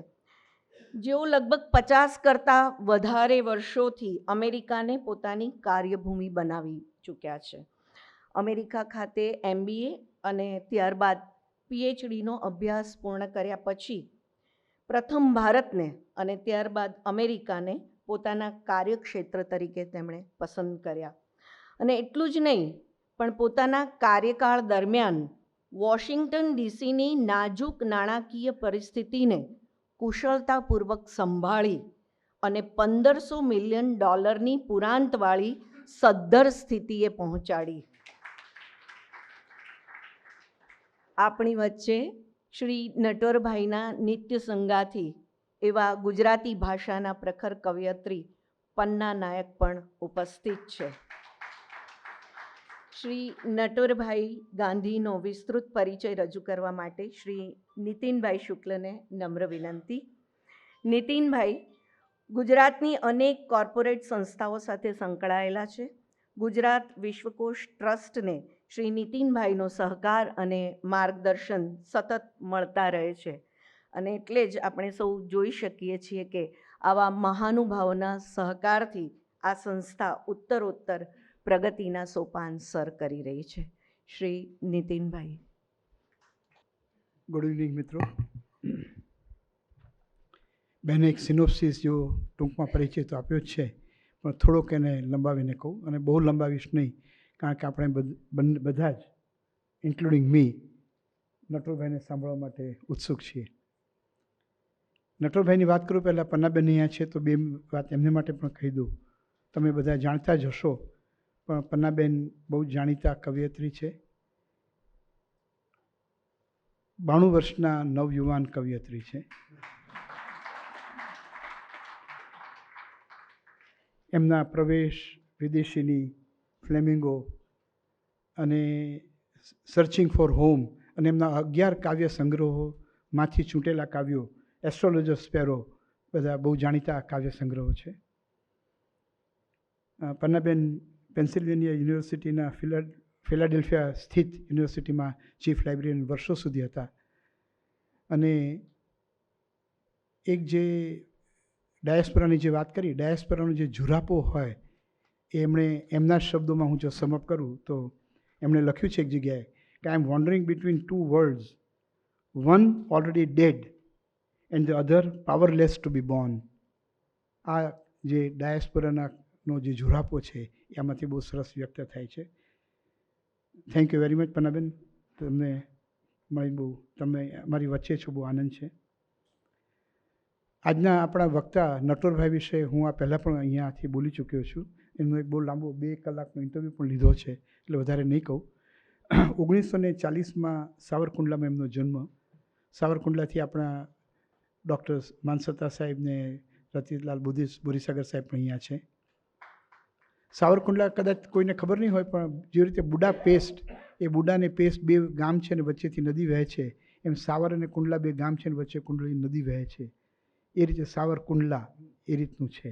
જેઓ લગભગ 50 કરતાં વધારે વર્ષોથી અમેરિકાને પોતાની કાર્યભૂમિ બનાવી ચૂક્યા છે. અમેરિકા ખાતે MBA અને ત્યારબાદ PhDનો અભ્યાસ પૂર્ણ કર્યા પછી પ્રથમ ભારતને અને ત્યારબાદ અમેરિકાને પોતાના કાર્યક્ષેત્ર તરીકે તેમણે પસંદ કર્યા. અને એટલું જ નહીં, પણ પોતાના કાર્યકાળ દરમિયાન વોશિંગ્ટન DCની નાજુક નાણાકીય પરિસ્થિતિને કુશળતાપૂર્વક સંભાળી અને $1500 મિલિયન પુરાંતવાળી સદ્ધર સ્થિતિએ પહોંચાડી. આપણી વચ્ચે શ્રી નટવરભાઈના નિત્ય સંગાથી એવા ગુજરાતી ભાષાના પ્રખર કવયત્રી પન્ના નાયક પણ ઉપસ્થિત છે. શ્રી નટવરભાઈ ગાંધીનો વિસ્તૃત પરિચય રજૂ કરવા માટે શ્રી નીતિનભાઈ શુક્લને નમ્ર વિનંતી. નીતિનભાઈ ગુજરાતની અનેક કોર્પોરેટ સંસ્થાઓ સાથે સંકળાયેલા છે. ગુજરાત વિશ્વકોશ ટ્રસ્ટને શ્રી નીતિનભાઈનો સહકાર અને માર્ગદર્શન સતત મળતા રહે છે. અને એટલે જ આપણે સૌ જોઈ શકીએ છીએ કે આવા મહાનુભાવોના સહકારથી આ સંસ્થા ઉત્તરોત્તર પ્રગતિના સોપાન સર કરી રહી છે. શ્રી નીતિનભાઈ. ગુડ ઇવનિંગ મિત્રો. બહેને એક સિનોપ્સિસ જો ટૂંકમાં પરિચય તો આપ્યો જ છે, પણ થોડોક એને લંબાવીને કહું, અને બહુ લંબાવીશ નહીં, કારણ કે આપણે બધા જ ઇન્ક્લુડિંગ મી નટવરભાઈને સાંભળવા માટે ઉત્સુક છીએ. નટવરભાઈની વાત કરું પહેલાં પન્નાબેન અહીંયા છે તો બે વાત એમને માટે પણ કહી દઉં. તમે બધા જાણતા જ હશો, પણ પન્નાબેન બહુ જ જાણીતા કવયત્રી છે. 92 વર્ષના નવયુવાન કવયત્રી છે. એમના પ્રવેશ, વિદેશીની, ફ્લેમિંગો અને સર્ચિંગ ફોર હોમ અને એમના 11 કાવ્ય સંગ્રહોમાંથી ચૂંટેલા કાવ્યો, એસ્ટ્રોલોજર સ્પેરો, બધા બહુ જાણીતા કાવ્ય સંગ્રહો છે. પન્નાબેન પેન્સિલ્વેનિયા યુનિવર્સિટીના ફિલાડેલ્ફિયા સ્થિત યુનિવર્સિટીમાં ચીફ લાઇબ્રેરિયન વર્ષો સુધી હતા. અને એક જે ડાયસ્પોરાની જે વાત કરી, ડાયસ્પોરાનો જે જુરાપો હોય એ એમણે એમના શબ્દોમાં હું જો સમઅપ કરું તો એમણે લખ્યું છે એક જગ્યાએ કે I am wondering between 2 worlds, one already dead and the other powerless to be born. આ જે ડાયસ્પોરાનો જે જુરાપો છે એમાંથી બહુ સરસ વ્યક્ત થાય છે. Thank you very much Pannaben. તમને મળી બહુ, તમે અમારી વચ્ચે છો, બહુ આનંદ છે. આજના આપણા વક્તા નટવરભાઈ વિશે હું આ પહેલાં પણ અહીંયાથી બોલી ચૂક્યો છું. એમનો એક બહુ લાંબો 2 કલાકનો ઇન્ટરવ્યૂ પણ લીધો છે, એટલે વધારે નહીં કહું. 1940માં સાવરકુંડલામાં એમનો જન્મ. સાવરકુંડલાથી આપણા ડૉક્ટર માનસતા સાહેબને રતિલાલ બોરીસાગર સાહેબ પણ અહીંયા છે. સાવરકુંડલા કદાચ કોઈને ખબર નહીં હોય, પણ જે રીતે બુડા પેસ્ટ, એ બુડા અને પેસ્ટ 2 ગામ છે અને વચ્ચેથી નદી વહે છે, એમ સાવર અને કુંડલા 2 ગામ છે અને વચ્ચે કુંડળી નદી વહે છે. એ રીતે સાવરકુંડલા એ રીતનું છે.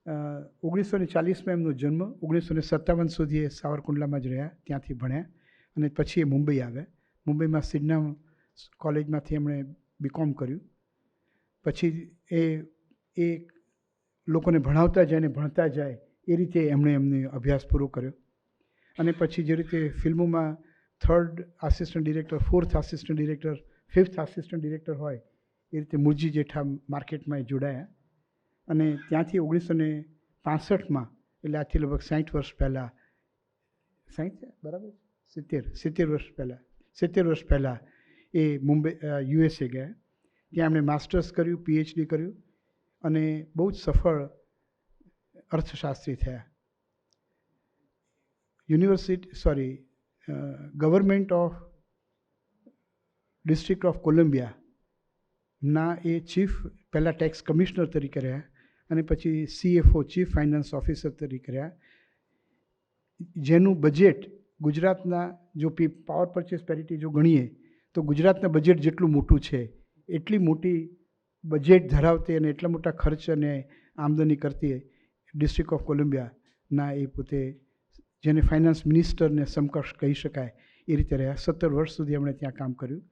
1940માં એમનો જન્મ. 1957 સુધી એ સાવરકુંડલામાં જ રહ્યા, ત્યાંથી ભણ્યા અને પછી એ મુંબઈ આવ્યા. મુંબઈમાં સિડના કોલેજમાંથી એમણે BCom કર્યું. પછી એ લોકોને ભણાવતા જાય ને ભણતા જાય એ રીતે એમણે અભ્યાસ પૂરો કર્યો. અને પછી જે રીતે ફિલ્મોમાં 3rd assistant director, 4th assistant director, 5th assistant director હોય, એ રીતે મૂળજી જેઠા માર્કેટમાં જોડાયા. અને ત્યાંથી 1965માં, એટલે આજથી લગભગ 60 વર્ષ પહેલાં, 60 બરાબર 70 વર્ષ પહેલાં એ મુંબઈ USA ગયા. ત્યાં એમણે માસ્ટર્સ કર્યું, PhD કર્યું અને બહુ જ સફળ અર્થશાસ્ત્રી થયા. ગવર્મેન્ટ ઓફ ડિસ્ટ્રિક્ટ ઓફ કોલંબિયાના એ ચીફ, પહેલાં ટેક્સ કમિશનર તરીકે રહ્યા અને પછી CFO, ચીફ ફાઇનાન્સ ઓફિસર તરીકે રહ્યા. જેનું બજેટ ગુજરાતના, જો પાવર પરચેસ પેરિટી જો ગણીએ તો ગુજરાતના બજેટ જેટલું મોટું છે, એટલી મોટી બજેટ ધરાવતી અને એટલા મોટા ખર્ચ અને આમદની કરતી ડિસ્ટ્રિક્ટ ઓફ કોલંબિયાના એ પોતે, જેને ફાઇનાન્સ મિનિસ્ટરને સમકક્ષ કહી શકાય, એ રીતે રહ્યા. 17 વર્ષ સુધી એમણે ત્યાં કામ કર્યું.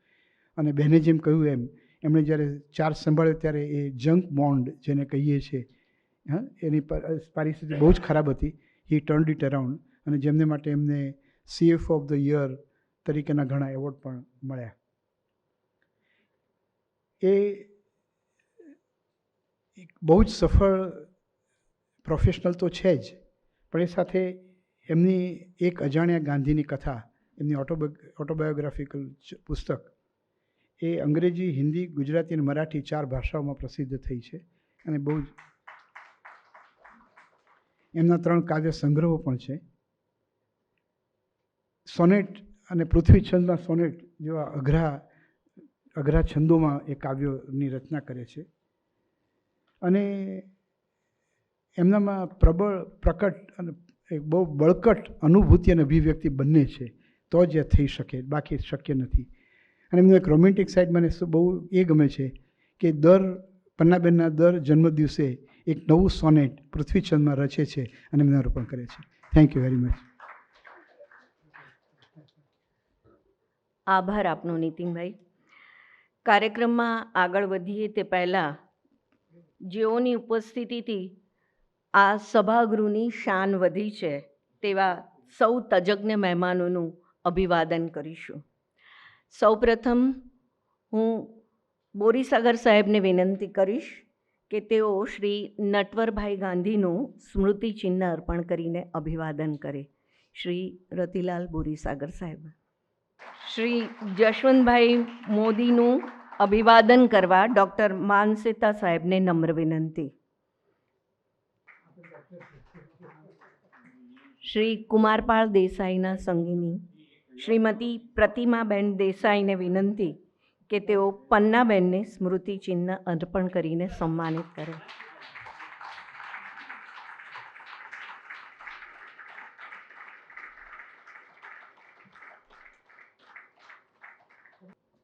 અને બહેને જેમ કહ્યું એમ, એમણે જ્યારે ચાર્જ સંભાળ્યો ત્યારે એ જંક બોન્ડ જેને કહીએ છીએ, હા, એની પરિસ્થિતિ બહુ જ ખરાબ હતી. હી ટર્ન્ડ ઇટ અરાઉન્ડ, અને જેમને માટે એમને CF ઓફ ધ યર તરીકેના ઘણા એવોર્ડ પણ મળ્યા. એ એક બહુ જ સફળ પ્રોફેશનલ તો છે જ, પણ એ સાથે એમની એક અજાણ્યા ગાંધીની કથા, એમની ઓટોબાયોગ્રાફિકલ પુસ્તક, એ અંગ્રેજી, હિન્દી, ગુજરાતી અને મરાઠી 4 ભાષાઓમાં પ્રસિદ્ધ થઈ છે. અને બહુ જ એમના 3 કાવ્ય સંગ્રહો પણ છે. સોનેટ અને પૃથ્વીછંદના સોનેટ જેવા અઘરા છંદોમાં એ કાવ્યોની રચના કરે છે. અને એમનામાં પ્રબળ, પ્રકટ અને એક બહુ બળકટ અનુભૂતિ અને અભિવ્યક્તિ બંને છે, તો જ એ થઈ શકે, બાકી શક્ય નથી. અને એમનું એક રોમેન્ટિક સાઇડ મને બહુ એ ગમે છે કે પન્નાબેનના દર જન્મદિવસે એક નવું સોનેટ પૃથ્વીછંદમાં રચે છે અને એમને અર્પણ કરે છે. Thank you very much. આભાર આપનો નીતિનભાઈ. કાર્યક્રમમાં આગળ વધીએ તે પહેલાં જેઓની ઉપસ્થિતિથી આ સભાગૃહની શાન વધી છે તેવા સૌ તજજ્ઞ મહેમાનોનું અભિવાદન કરીશું. સૌપ્રથમ હું બોરીસાગર સાહેબને વિનંતી કરીશ કે તેઓ શ્રી નટવરભાઈ ગાંધીનું સ્મૃતિચિહ્ન અર્પણ કરીને અભિવાદન કરે. શ્રી રતિલાલ બોરીસાગર સાહેબ. શ્રી જશવંતભાઈ મોદીનું અભિવાદન કરવા ડૉક્ટર માનસેતા સાહેબને નમ્ર વિનંતી. શ્રી કુમારપાળ દેસાઈના સંગીની શ્રીમતી પ્રતિમાબેન દેસાઈને વિનંતી કે તેઓ પન્નાબેનને સ્મૃતિચિહ્ન અર્પણ કરીને સન્માનિત કરે.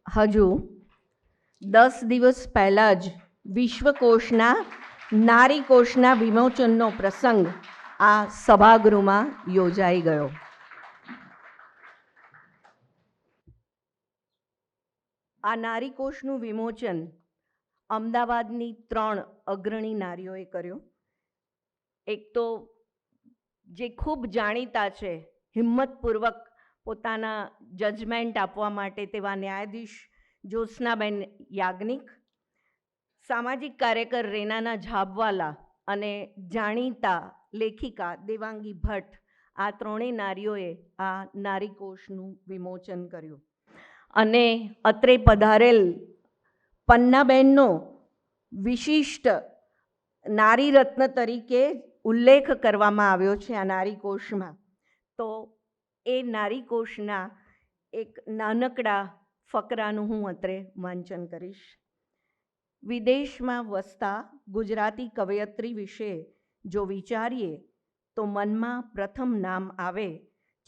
હજુ 10 દિવસ પહેલાં જ વિશ્વકોશના નારીકોશના વિમોચનનો પ્રસંગ આ સભાગૃહમાં યોજાઈ ગયો. આ નારીકોશનું વિમોચન અમદાવાદની 3 અગ્રણી નારીઓએ કર્યો. એક તો જે ખૂબ જાણીતા છે, હિંમતપૂર્વક પોતાના જજમેન્ટ આપવા માટે તેવા ન્યાયાધીશ જ્યોત્સનાબેન યાજ્ઞિક, સામાજિક કાર્યકર રેનાના ઝાબવાલા અને જાણીતા લેખિકા દેવાંગી ભટ્ટ, આ 3 નારીઓએ આ નારીકોશનું વિમોચન કર્યું. અને અત્રે પધારેલ પન્નાબેનનો વિશિષ્ટ નારી રત્ન તરીકે ઉલ્લેખ કરવામાં આવ્યો છે આ નારીકોશમાં. તો એ નારીકોશના એક નાનકડા ફકરાનું હું અત્રે વાંચન કરીશ. વિદેશમાં વસતા ગુજરાતી કવયત્રી વિશે જો વિચારીએ તો મનમાં પ્રથમ નામ આવે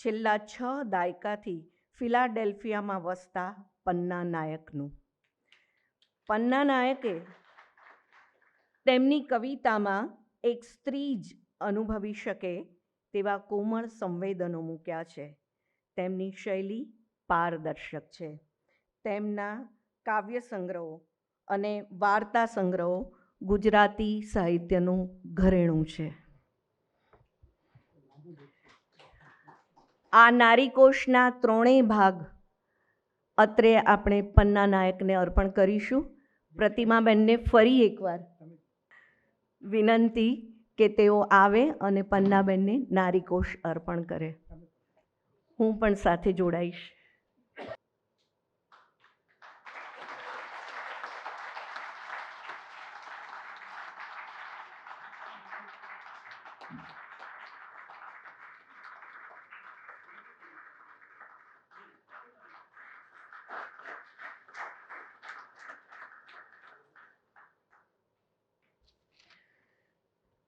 છેલ્લા 6 દાયકાથી ફિલાડેલ્ફિયામાં વસતા પન્ના નાયકનું. પન્ના નાયકે તેમની કવિતામાં એક સ્ત્રી જ અનુભવી શકે તેવા કોમળ સંવેદનો મૂક્યા છે. તેમની શૈલી પારદર્શક છે. તેમના કાવ્ય સંગ્રહો અને વાર્તા સંગ્રહો ગુજરાતી સાહિત્યનું ઘરેણું છે. આ નારીકોશના 3 ભાગ અત્રે આપણે પન્ના નાયકને અર્પણ કરીશું. પ્રતિમાબેનને ફરી એકવાર વિનંતી કે તેઓ આવે અને પન્નાબેનને નારીકોશ અર્પણ કરે. હું પણ સાથે જોડાઈશ.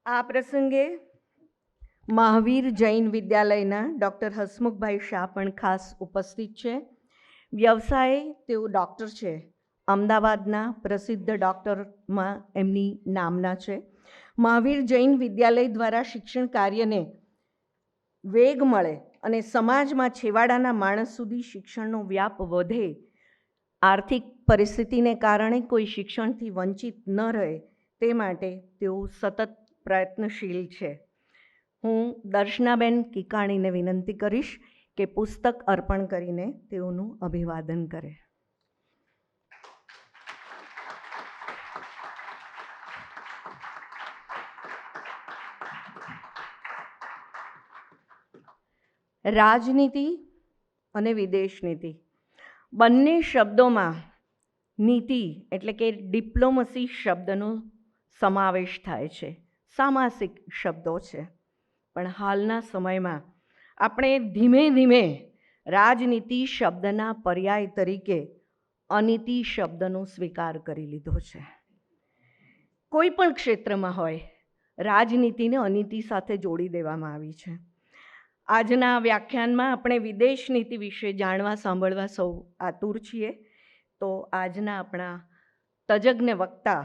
આ પ્રસંગે મહાવીર જૈન વિદ્યાલયના ડૉક્ટર હસમુખભાઈ શાહ પણ ખાસ ઉપસ્થિત છે. વ્યવસાયે તેઓ ડૉક્ટર છે. અમદાવાદના પ્રસિદ્ધ ડૉક્ટરમાં એમની નામના છે. મહાવીર જૈન વિદ્યાલય દ્વારા શિક્ષણ કાર્યને વેગ મળે અને સમાજમાં છેવાડાના માણસ સુધી શિક્ષણનો વ્યાપ વધે, આર્થિક પરિસ્થિતિને કારણે કોઈ શિક્ષણથી વંચિત ન રહે તે માટે તેઓ સતત પ્રયત્નશીલ છે. હું દર્શનાબેન કિકાણીને વિનંતી કરીશ કે પુસ્તક અર્પણ કરીને તેઓનું અભિવાદન કરે. રાજનીતિ અને વિદેશ નીતિ બંને શબ્દોમાં નીતિ એટલે કે ડિપ્લોમસી શબ્દનો સમાવેશ થાય છે. સામાસિક શબ્દો છે, પણ હાલના સમયમાં આપણે ધીમે ધીમે રાજનીતિ શબ્દના પર્યાય તરીકે અનીતિ શબ્દનો સ્વીકાર કરી લીધો છે. કોઈ પણ ક્ષેત્રમાં હોય, રાજનીતિને અનીતિ સાથે જોડી દેવામાં આવી છે. આજના વ્યાખ્યાનમાં આપણે વિદેશ નીતિ વિશે જાણવા સાંભળવા સૌ આતુર છીએ. તો આજના આપણા તજજ્ઞ વક્તા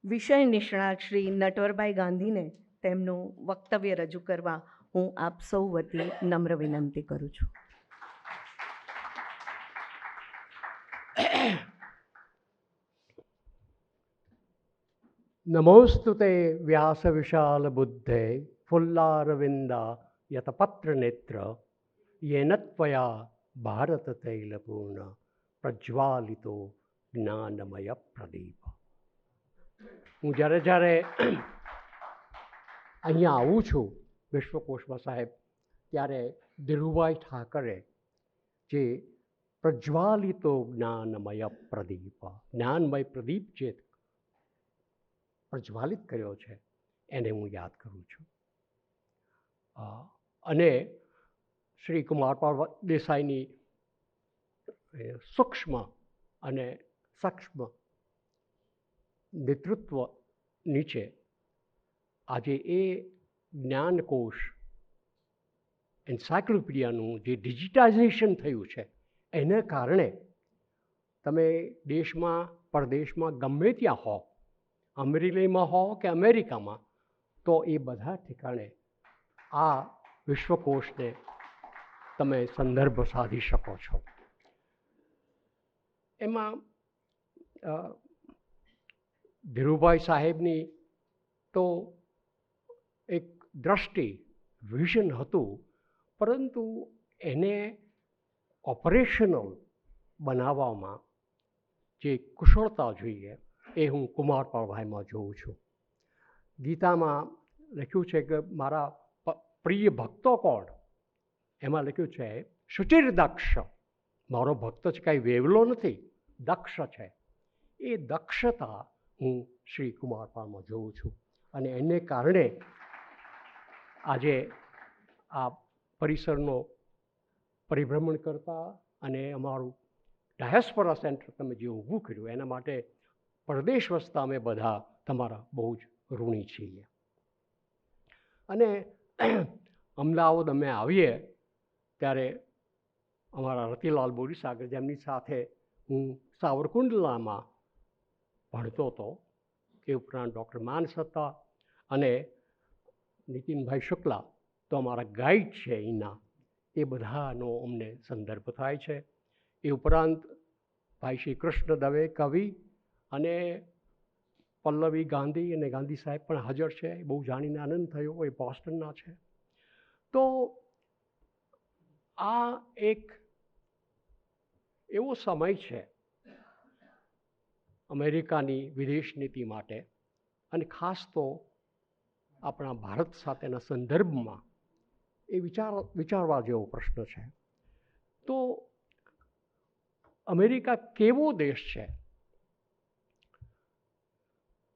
વિષય નિષ્ણાત શ્રી નટવરભાઈ ગાંધીને તેમનું વક્તવ્ય રજૂ કરવા હું આપ સૌ વતી નમ્ર વિનંતી કરું છું. નમોસ્તુતે વ્યાસવિશાલબુદ્ધે ફુલ્લારવિંદા યતપત્રનેત્ર યેન ત્વયા ભારતતૈલપૂર્ણ પ્રજ્વાલિતો જ્ઞાનમય પ્રદીપ. હું જ્યારે અહીંયા આવું છું વિશ્વકોશમાં સાહેબ, ત્યારે ધીરુભાઈ ઠાકરે જે પ્રજ્વાલિતો જ્ઞાનમય પ્રદીપ, જ્ઞાનમય પ્રદીપ જે પ્રજ્વાલિત કર્યો છે એને હું યાદ કરું છું. અને શ્રી કુમારપાળ દેસાઈની સૂક્ષ્મ અને સક્ષમ નેતૃત્વ નીચે આજે એ જ્ઞાનકોશ એન્સાયક્લોપીડિયાનું જે ડિજિટાઇઝેશન થયું છે એને કારણે તમે દેશમાં પરદેશમાં ગમે ત્યાં હો, અમરેલીમાં હો કે અમેરિકામાં, તો એ બધા ઠેકાણે આ વિશ્વકોશને તમે સંદર્ભ સાધી શકો છો. એમાં ધીરુભાઈ સાહેબની તો એક દ્રષ્ટિ, વિઝન હતું, પરંતુ એને ઓપરેશનલ બનાવવામાં જે કુશળતા જોઈએ એ હું કુમારપાળભાઈમાં જોઉં છું. ગીતામાં લખ્યું છે કે મારા પ્રિય ભક્તો કોણ? એમાં લખ્યું છે શુચિર દક્ષ. મારો ભક્ત જ કાંઈ વેવલો નથી, દક્ષ છે. એ દક્ષતા હું શ્રી કુમારપાળમાં જોઉં છું. અને એને કારણે આજે આ પરિસરનો પરિભ્રમણ કરતા અને અમારું ડાયસ્પોરા સેન્ટર તમે જે ઊભું કર્યું એના માટે પરદેશ વસતા અમે બધા તમારા બહુ જ ઋણી છીએ. અને અમદાવાદ અમે આવીએ ત્યારે અમારા રતિલાલ બોરીસાગર, જેમની સાથે હું સાવરકુંડલામાં ભણતો હતો, એ ઉપરાંત ડૉક્ટર માનસ હતા અને નીતિનભાઈ શુક્લા તો અમારા ગાઈડ છે અહીંના, એ બધાનો અમને સંદર્ભ થાય છે. એ ઉપરાંત ભાઈ શ્રી કૃષ્ણ દવે કવિ અને પલ્લવી ગાંધી અને ગાંધી સાહેબ પણ હાજર છે. બહુ જાણીને આનંદ થયો, એ બોસ્ટનના છે. તો આ એક એવો સમય છે અમેરિકાની વિદેશ નીતિ માટે, અને ખાસ તો આપણા ભારત સાથેના સંદર્ભમાં એ વિચારવા જેવો પ્રશ્ન છે. તો અમેરિકા કેવો દેશ છે,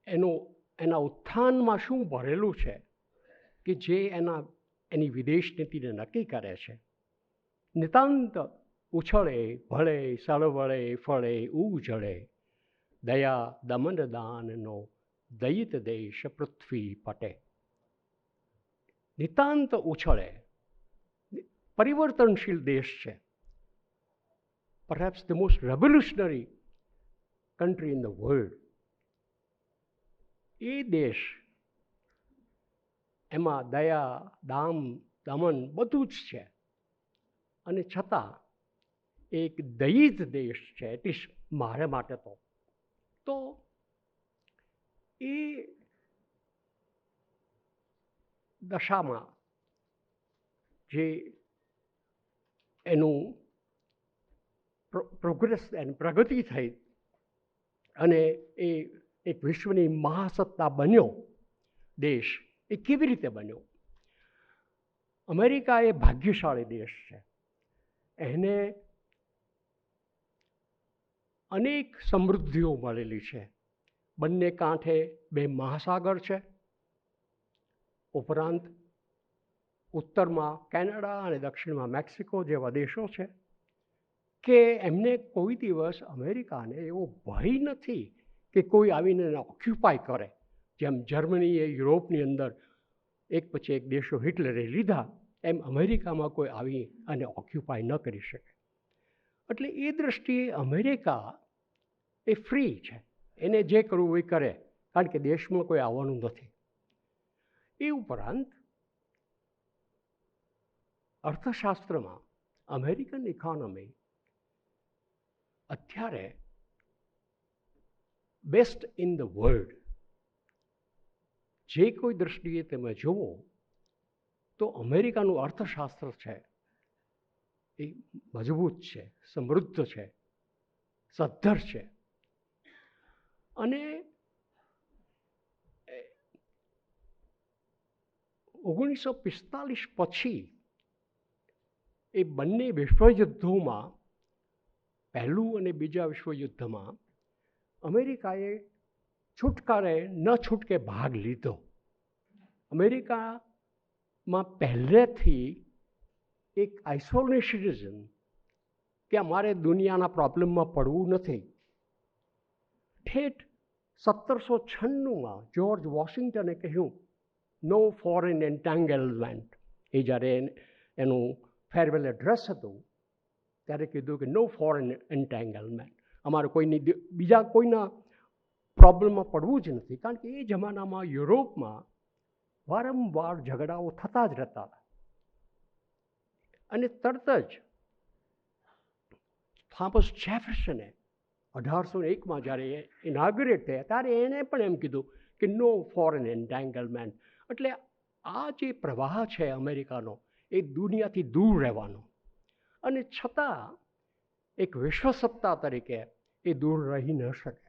એના ઉત્થાનમાં શું ભરેલું છે કે જે એની વિદેશ નીતિને નક્કી કરે છે. નિતાંત ઉછળે ભળે સળવળે ફળે ઉજળે, દયા દમન દાનનો દયિત દેશ પૃથ્વી પટે. નિતાંત ઉછળે, પરિવર્તનશીલ દેશ છે. perhaps the most revolutionary country in the world. એ દેશ, એમાં દયા દામ દમન બધું જ છે, અને છતાં એક દયિત દેશ છે, એટલીસ્ટ મારા માટે તો એ દશામાં જે એનું પ્રોગ્રેસ એની પ્રગતિ થઈ અને એ એક વિશ્વની મહાસત્તા બન્યો દેશ, એ કેવી રીતે બન્યો? અમેરિકા એ ભાગ્યશાળી દેશ છે. એને અનેક સમૃદ્ધિઓ મળેલી છે. બંને કાંઠે 2 મહાસાગર છે. ઉપરાંત ઉત્તરમાં કેનેડા અને દક્ષિણમાં મેક્સિકો જેવા દેશો છે કે એમને કોઈ દિવસ અમેરિકાને એવો ભય નથી કે કોઈ આવીને એને ઓક્યુપાય કરે. જેમ જર્મનીએ યુરોપની અંદર એક પછી એક દેશો હિટલરે લીધા, એમ અમેરિકામાં કોઈ આવી અને ઓક્યુપાય ન કરી શકે. એટલે એ દૃષ્ટિએ અમેરિકા એ ફ્રી છે, એને જે કરવું એ કરે, કારણ કે દેશમાં કોઈ આવવાનું નથી. એ ઉપરાંત અર્થશાસ્ત્રમાં અમેરિકન ઇકોનોમી અત્યારે બેસ્ટ ઇન ધ વર્લ્ડ. જે કોઈ દૃષ્ટિએ તમે જુઓ તો અમેરિકાનું અર્થશાસ્ત્ર છે એ મજબૂત છે, સમૃદ્ધ છે, સદ્ધર છે. અને 1945 પછી એ બંને વિશ્વયુદ્ધોમાં, પહેલું અને બીજા વિશ્વયુદ્ધમાં અમેરિકાએ છૂટકારે ન છૂટકે ભાગ લીધો. અમેરિકામાં પહેલેથી એક આઇસોલેશનિઝમ કે અમારે દુનિયાના પ્રોબ્લેમમાં પડવું નથી. ઠેઠ 1796માં જ્યોર્જ વોશિંગ્ટને કહ્યું નો ફોરેન એન્ટેંગલમેન્ટ. એ જ્યારે એનું ફેરવેલ એડ્રેસ હતું ત્યારે કીધું કે નો ફોરેન એન્ટેંગલમેન્ટ, અમારે બીજા કોઈના પ્રોબ્લેમમાં પડવું જ નથી. કારણ કે એ જમાનામાં યુરોપમાં વારંવાર ઝઘડાઓ થતા જ રહેતા હતા. અને તરત જ થોમસ જેફરસને 1801માં જ્યારે ઇનાગ્રેટ થયા ત્યારે એણે પણ એમ કીધું કે નો ફોરેન એન્ટેંગલમેન્ટ. એટલે આ જે પ્રવાહ છે અમેરિકાનો, એ દુનિયાથી દૂર રહેવાનો, અને છતાં એક વિશ્વસત્તા તરીકે એ દૂર રહી ન શકે.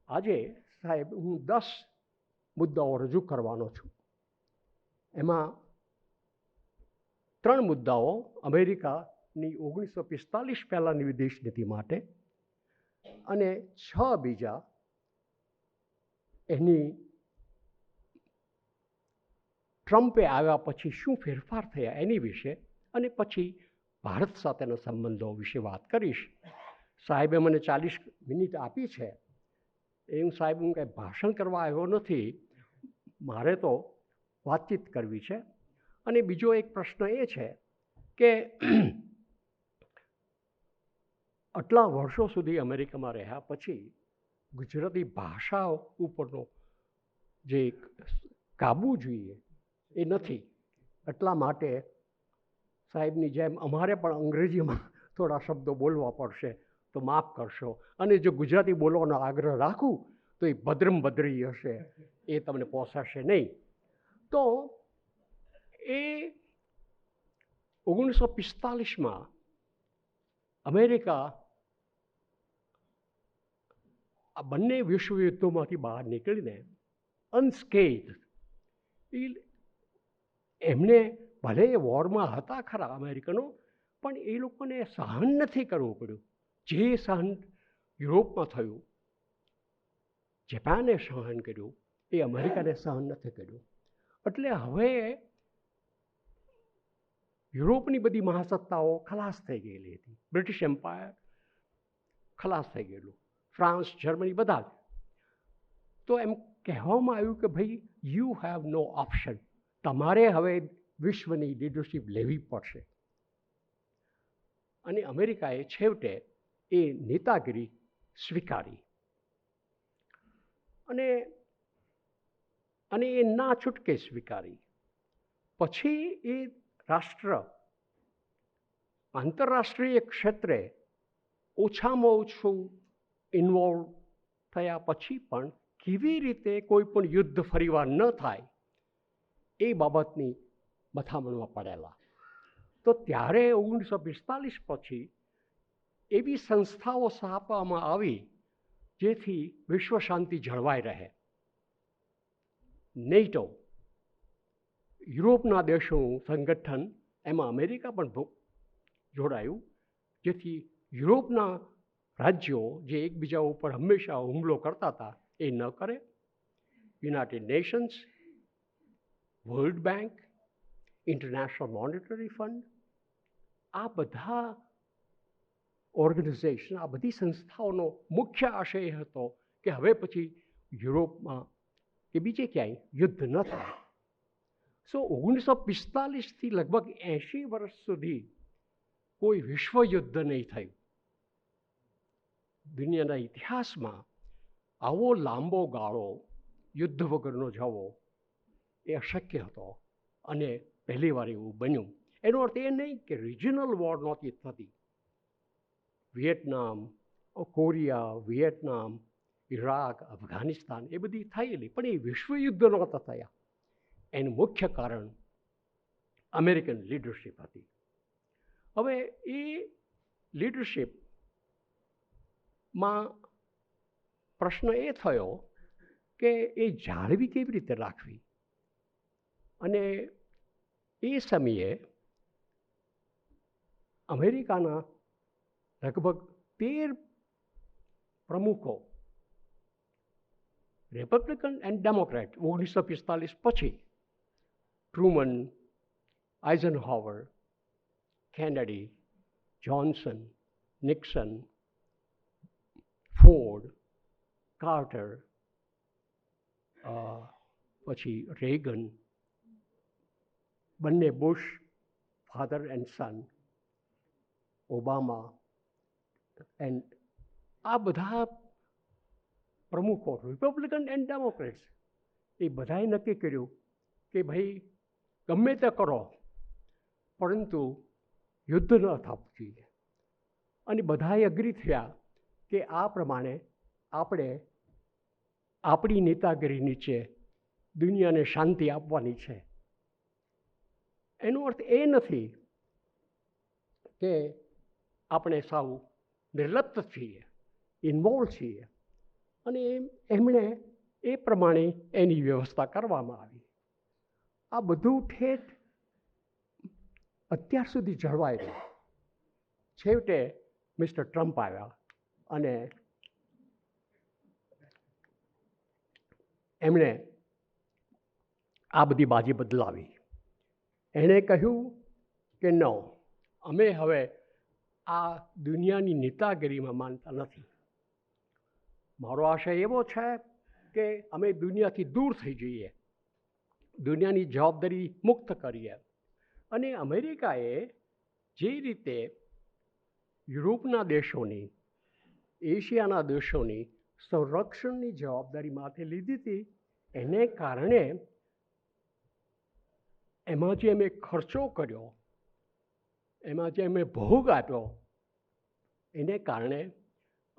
આજે સાહેબ હું 10 મુદ્દાઓ રજૂ કરવાનો છું. એમાં 3 મુદ્દાઓ અમેરિકાની 1945 પહેલાંની વિદેશ નીતિ માટે, અને 6 બીજા એની ટ્રમ્પે આવ્યા પછી શું ફેરફાર થયા એની વિશે, અને પછી ભારત સાથેના સંબંધો વિશે વાત કરીશ. સાહેબે મને 40 મિનિટ આપી છે. એ હું કંઈ ભાષણ કરવા આવ્યો નથી, મારે તો વાતચીત કરવી છે. અને બીજો એક પ્રશ્ન એ છે કે આટલા વર્ષો સુધી અમેરિકામાં રહ્યા પછી ગુજરાતી ભાષા ઉપરનો જે કાબુ જોઈએ એ નથી. એટલા માટે સાહેબની જેમ અમારે પણ અંગ્રેજીમાં થોડા શબ્દો બોલવા પડશે, તો માફ કરશો. અને જો ગુજરાતી બોલવાનો આગ્રહ રાખું તો એ ભદ્રમ ભદ્રી હશે, એ તમને પોસાશે નહીં. તો એ 1945માં અમેરિકા આ બંને વિશ્વયુદ્ધોમાંથી બહાર નીકળીને અનસ્કેથ્ડ, એમને ભલે એ વોરમાં હતા ખરા અમેરિકનો, પણ એ લોકોને સહન નથી કરવું પડ્યું. જે સહન યુરોપમાં થયું, જાપાને સહન કર્યું, એ અમેરિકાને સહન નથી કર્યું. એટલે હવે યુરોપની બધી મહાસત્તાઓ ખલાસ થઈ ગયેલી હતી. બ્રિટિશ એમ્પાયર ખલાસ થઈ ગયેલું, ફ્રાન્સ, જર્મની બધા જ. તો એમ કહેવામાં આવ્યું કે ભાઈ યુ હેવ નો ઓપ્શન, તમારે હવે વિશ્વની લીડરશિપ લેવી પડશે. અને અમેરિકાએ છેવટે એ નેતાગીરી સ્વીકારી, અને એ ના છૂટકે સ્વીકારી. પછી એ રાષ્ટ્ર આંતરરાષ્ટ્રીય ક્ષેત્રે ઓછામાં ઓછું ઇન્વોલ્વ થયા પછી પણ કેવી રીતે કોઈ પણ યુદ્ધ ફરીવાર ન થાય એ બાબતની મથામણમાં પડેલા. તો ત્યારે 1945 પછી એવી સંસ્થાઓ સ્થાપવામાં આવી જેથી વિશ્વ શાંતિ જળવાઈ રહે. નેટો, યુરોપના દેશોનું સંગઠન, એમાં અમેરિકા પણ જોડાયું, જેથી યુરોપના રાજ્યો જે એકબીજા ઉપર હંમેશા હુમલો કરતા હતા એ ન કરે. United Nations, world bank, international monetary fund, આ બધા ઓર્ગેનાઇઝેશન, આ બધી સંસ્થાઓનો મુખ્ય આશય હતો કે હવે પછી યુરોપમાં કે બીજે ક્યાંય યુદ્ધ ન થાય. 1945થી લગભગ 80 વર્ષ સુધી કોઈ વિશ્વ યુદ્ધ નહીં થયું. દુનિયાના ઇતિહાસમાં આવો લાંબો ગાળો યુદ્ધ વગરનો જવો એ અશક્ય હતો અને પહેલી વાર એવું બન્યું. એનો અર્થ એ નહીં કે રિજનલ વોર નહોતી થતી. Vietnam, Korea, Vietnam, Iraq, Afghanistan એ બધી થયેલી, પણ એ વિશ્વયુદ્ધ નહોતા થયા. એનું મુખ્ય કારણ અમેરિકન લીડરશિપ હતી. હવે એ લીડરશિપમાં પ્રશ્ન એ થયો કે એ જાળવી કેવી રીતે રાખવી. અને એ સમયે અમેરિકાના લગભગ 13 પ્રમુખો, રિપબ્લિકન એન્ડ ડેમોક્રેટ, 1945 પછી Truman, Eisenhower, Kennedy, Johnson, Nixon, Ford, Carter, પછી રેગન, બંને Bush father and son, Obama, and આ બધા પ્રમુખો, રિપબ્લિકન એન્ડ ડેમોક્રેટ્સ, એ બધાએ નક્કી કર્યું કે ભાઈ ગમે તે કરો પરંતુ યુદ્ધ ન થવું જોઈએ. અને બધાએ અગ્રી થયા કે આ પ્રમાણે આપણે આપણી નેતાગીરી નીચે દુનિયાને શાંતિ આપવાની છે. એનો અર્થ એ નથી કે આપણે સાવ નિર્લિપ્ત છીએ, ઇન્વોલ્વ છીએ. અને એમણે એ પ્રમાણે એની વ્યવસ્થા કરવામાં આવી. આ બધું ઠેઠ અત્યાર સુધી જળવાઈ રહ્યું. છેવટે મિસ્ટર ટ્રમ્પ આવ્યા અને એમણે આ બધી બાજી બદલાવી. એણે કહ્યું કે ન, અમે હવે આ દુનિયાની નેતાગીરીમાં માનતા નથી. મારો આશય એવો છે કે અમે દુનિયાથી દૂર થઈ જઈએ, દુનિયાની જવાબદારી મુક્ત કરીએ. અને અમેરિકાએ જે રીતે યુરોપના દેશોની, એશિયાના દેશોની સંરક્ષણની જવાબદારી માથે લીધી હતી, એને કારણે એમાં જે અમે ખર્ચો કર્યો, એમાં જે અમે ભોગ આપ્યો, એને કારણે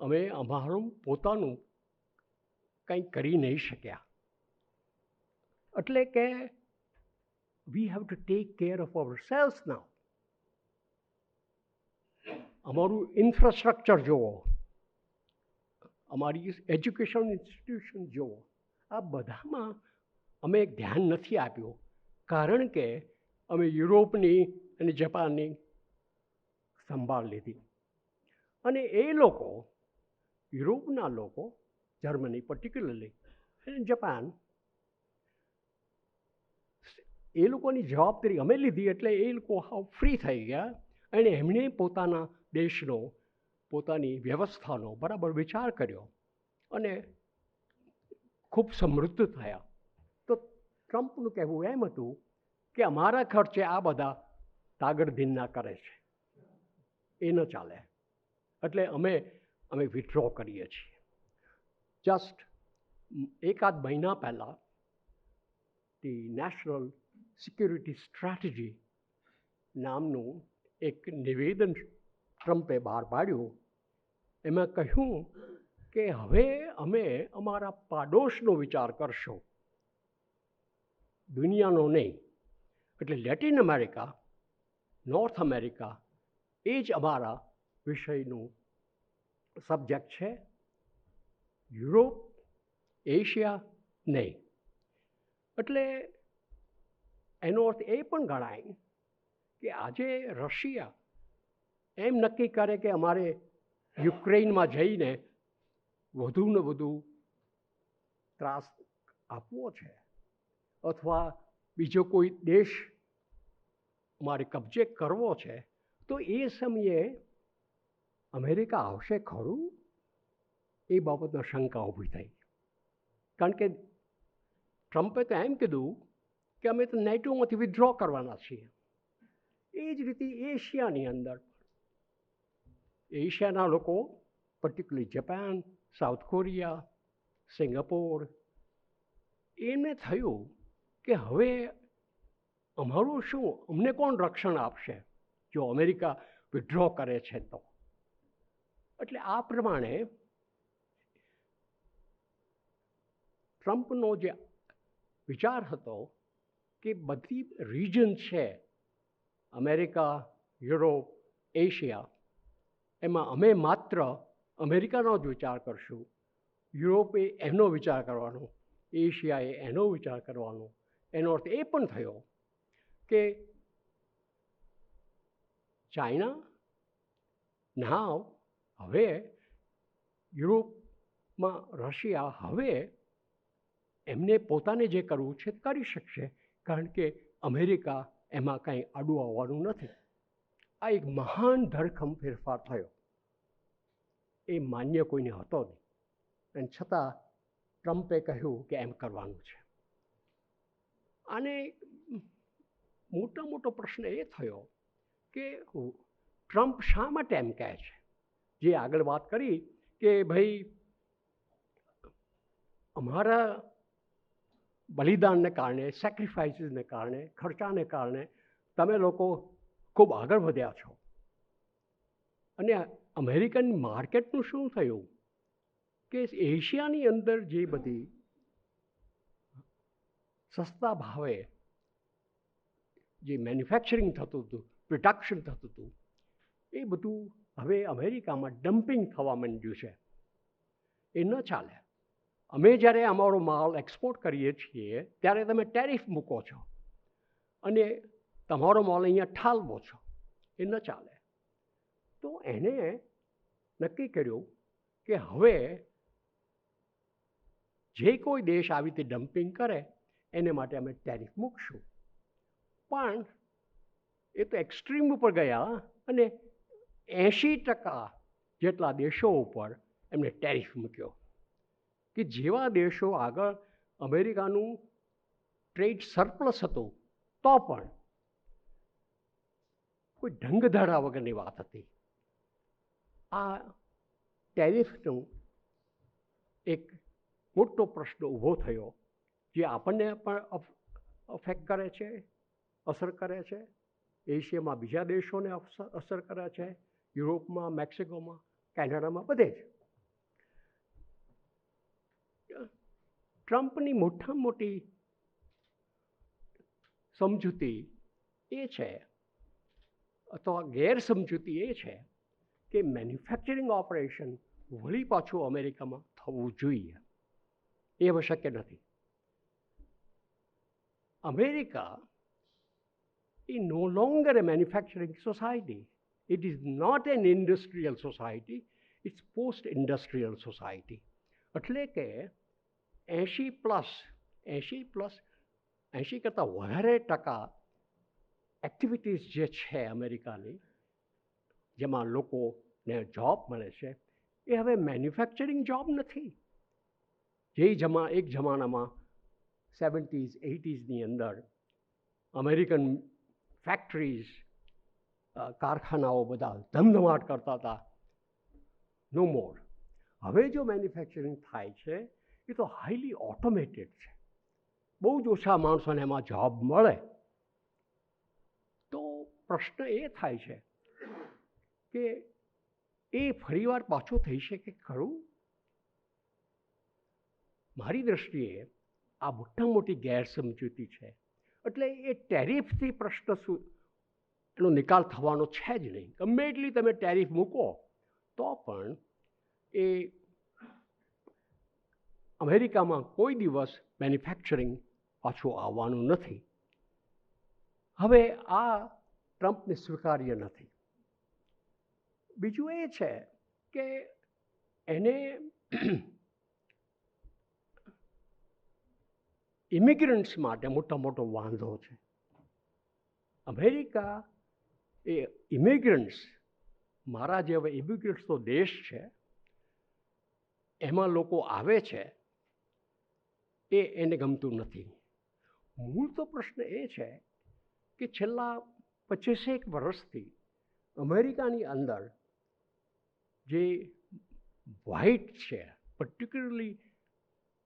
અમે અમારું પોતાનું કંઈ કરી નહીં શક્યા. એટલે કે we have to take care of ourselves now. અમારું ઇન્ફ્રાસ્ટ્રક્ચર જુઓ, અમારી એજ્યુકેશન ઇન્સ્ટિટ્યુશન જુઓ, આ બધામાં અમે ધ્યાન નથી આપ્યું. કારણ કે અમે યુરોપની અને જાપાનની સંભાળ લીધી. અને એ લોકો, યુરોપના લોકો, જર્મની પર્ટિક્યુલરલી અને જાપાન, એ લોકોની જવાબદારી અમે લીધી. એટલે એ લોકો હાવ ફ્રી થઈ ગયા અને એમણે પોતાના દેશનો, પોતાની વ્યવસ્થાનો બરાબર વિચાર કર્યો અને ખૂબ સમૃદ્ધ થયા. તો ટ્રમ્પનું કહેવું એમ હતું કે અમારા ખર્ચે આ બધા તાગડધીનના કરે છે, એ ન ચાલે. એટલે અમે વિથડ્રો કરીએ છીએ. જસ્ટ એકાદ મહિના પહેલાં ધી નેશનલ સિક્યુરિટી સ્ટ્રેટેજી નામનું એક નિવેદન ટ્રમ્પે બહાર પાડ્યું. એમાં કહ્યું કે હવે અમે અમારા પાડોશનો વિચાર કરશો, દુનિયાનો નહીં. એટલે લેટિન અમેરિકા, નોર્થ અમેરિકા એ જ અમારા વિષયનું સબ્જેક્ટ છે. યુરોપ, એશિયા નહીં. એટલે એનો અર્થ એ પણ ગણાય કે આજે રશિયા એમ નક્કી કરે કે અમારે યુક્રેનમાં જઈને વધુ ને વધુ ત્રાસ આપવો છે, અથવા બીજો કોઈ દેશ અમારે કબજે કરવો છે, તો એ સમયે અમેરિકા આવશે ખરું? એ બાબતમાં શંકા ઊભી થઈ. કારણ કે ટ્રમ્પે તો એમ કીધું કે અમે તો નેટોમાંથી વિથડ્રો કરવાના છીએ. એ જ રીતે એશિયાની અંદર એશિયાના લોકો, particularly Japan, south Korea, Singapore, એમને થયું કે હવે અમારું શું, અમને કોણ રક્ષણ આપશે જો અમેરિકા વિથડ્રો કરે છે તો. એટલે આ પ્રમાણે ટ્રમ્પનો જે વિચાર હતો કે બધી રિજન છે, અમેરિકા, યુરોપ, એશિયા, એમાં અમે માત્ર અમેરિકાનો જ વિચાર કરશું, યુરોપે એનો વિચાર કરવાનો, એશિયાએ એનો વિચાર કરવાનો. એનો અર્થ એ પણ થયો કે ચાઇના નાવ હવે યુરોપમાં, રશિયા હવે એમને પોતાને જે કરવું છે કરી શકશે, કારણ કે અમેરિકા એમાં કાંઈ આડું આવવાનું નથી. આ એક મહાન ધરખમ ફેરફાર થયો. એ માન્ય કોઈને હતો નહીં, અને છતાં ટ્રમ્પે કહ્યું કે એમ કરવાનું છે. આને મોટો પ્રશ્ન એ થયો કે ટ્રમ્પ શા માટે એમ કહે છે? જે આગળ વાત કરી કે ભાઈ અમારા બલિદાનને કારણે, સેક્રિફાઇસીસને કારણે, ખર્ચાને કારણે તમે લોકો ખૂબ આગળ વધ્યા છો. અને અમેરિકન માર્કેટનું શું થયું કે એશિયાની અંદર જે બધી સસ્તા ભાવે જે મેન્યુફેક્ચરિંગ થતું હતું, પ્રોડક્શન થતું હતું, એ બધું હવે અમેરિકામાં ડમ્પિંગ થવા માંડ્યું છે. એ ન ચાલે. અમે જ્યારે અમારો માલ એક્સપોર્ટ કરીએ છીએ ત્યારે તમે ટેરિફ મૂકો છો અને તમારો માલ અહીંયા ઠાલવો છો. એ ન ચાલે. તો એને નક્કી કર્યું કે હવે જે કોઈ દેશ આવી રીતે ડમ્પિંગ કરે એને માટે અમે ટેરિફ મૂકશું. પણ એ તો એક્સ્ટ્રીમ ઉપર ગયા અને 80% જેટલા દેશો ઉપર એમને ટેરિફ મૂક્યો. કે જેવા દેશો આગળ અમેરિકાનું ટ્રેડ સરપ્લસ હતું તો પણ કોઈ ઢંગધડા વગરની વાત હતી. આ ટેરિફનો એક મોટો પ્રશ્ન ઊભો થયો જે આપણને પણ અફેક્ટ કરે છે, અસર કરે છે. એશિયામાં બીજા દેશોને અસર કરે છે, યુરોપમાં, મેક્સિકોમાં, કેનેડામાં, બધે જ. ટ્રમ્પની મોટામાં મોટી સમજૂતી એ છે, અથવા ગેરસમજૂતી એ છે કે મેન્યુફેક્ચરિંગ ઓપરેશન વળી પાછું અમેરિકામાં થવું જોઈએ. એ હવે શક્ય નથી. America is no longer a manufacturing society. It is not an industrial society. It's post-industrial society. એટલે કે 80 કરતાં વધારે ટકા એક્ટિવિટીઝ જે છે અમેરિકાની, જેમાં લોકોને જોબ મળે છે, એ હવે મેન્યુફેક્ચરિંગ જોબ નથી. જે એક જમાનામાં 70s, 80sની અંદર અમેરિકન ફેક્ટરીઝ, કારખાનાઓ બધા ધમધમાટ કરતા હતા, નો મોર. હવે જો મેન્યુફેક્ચરિંગ થાય છે એ તો હાઈલી ઓટોમેટેડ છે. બહુ જ ઓછા માણસોને એમાં જોબ મળે. તો પ્રશ્ન એ થાય છે કે એ ફરીવાર પાછું થઈ શકે ખરું? મારી દ્રષ્ટિએ આ મોટા મોટી ગેરસમજૂતી છે. એટલે એ ટેરિફથી પ્રશ્ન શું એનો નિકાલ થવાનો છે જ નહીં. ગમે એટલી તમે ટેરિફ મૂકો તો પણ એ અમેરિકામાં કોઈ દિવસ મેન્યુફેક્ચરિંગ પાછું આવવાનું નથી. હવે આ ટ્રમ્પને સ્વીકાર્ય નથી. બીજું એ છે કે એને ઇમિગ્રન્ટ્સ માટે મોટો વાંધો છે. અમેરિકા એ ઇમિગ્રન્ટ્સ, મારા જેવા ઇમિગ્રન્ટ્સનો દેશ છે, એમાં લોકો આવે છે એ એને ગમતું નથી. મૂળ તો પ્રશ્ન એ છે કે છેલ્લા 25 વર્ષથી અમેરિકાની અંદર જે વ્હાઇટ છે, પર્ટિક્યુલરલી